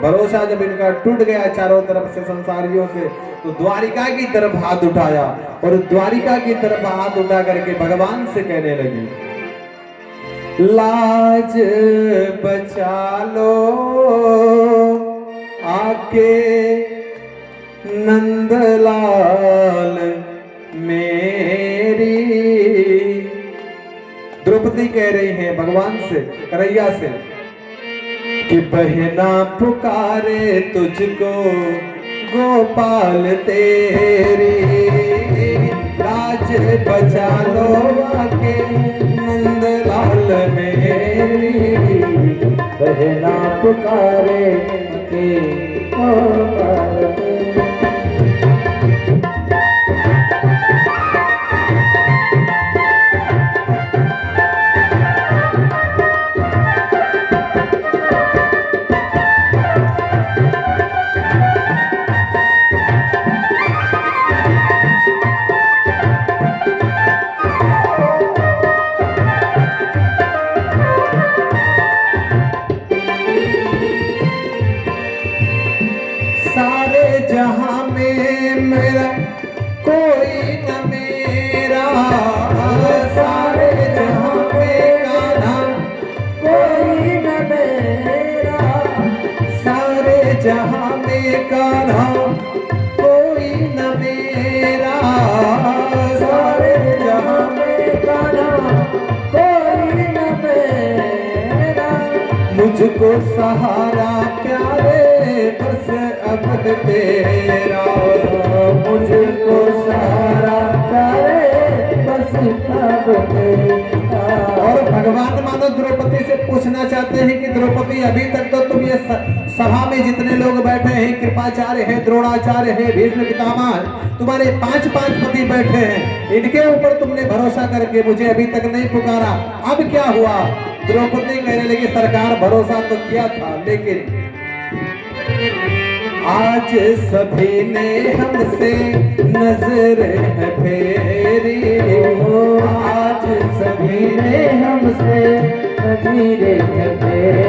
भरोसा जब इनका टूट गया चारों तरफ से संसारियों से, तो द्वारिका की तरफ हाथ उठाया और द्वारिका की तरफ हाथ उठा करके भगवान से कहने लगी, लाज बचा लो आके नंदलाल मेरी। द्रौपदी कह रही है भगवान से, कन्हैया से, कि बहना पुकारे तुझको गोपाल तेरी, लाज बचा लो आके नंदलाल मेरी, बहना पुकारे के गोपाल तेरी। जहां में कान्हा कोई न मेरा, सारे जहां में कान्हा कोई न मेरा, मुझको सहारा प्यारे बस अब तेरा, मुझको सहारा प्यारे बस अब तेरा। और भगवान मानो द्रौपदी से पूछना चाहते हैं कि द्रौपदी अभी तक तो तुम ये सभा में जितने लोग बैठे हैं, कृपाचार्य है, द्रोणाचार्य है, भीष्म पितामह, तुम्हारे 5-5 पति बैठे हैं, इनके ऊपर तुमने भरोसा करके मुझे अभी तक नहीं पुकारा, अब क्या हुआ? द्रौपदी कहने लगी सरकार भरोसा तो किया था, लेकिन आज सभी ने हमसे नजर है फेरी, आज सभी ने हमसे नजर है फेरी।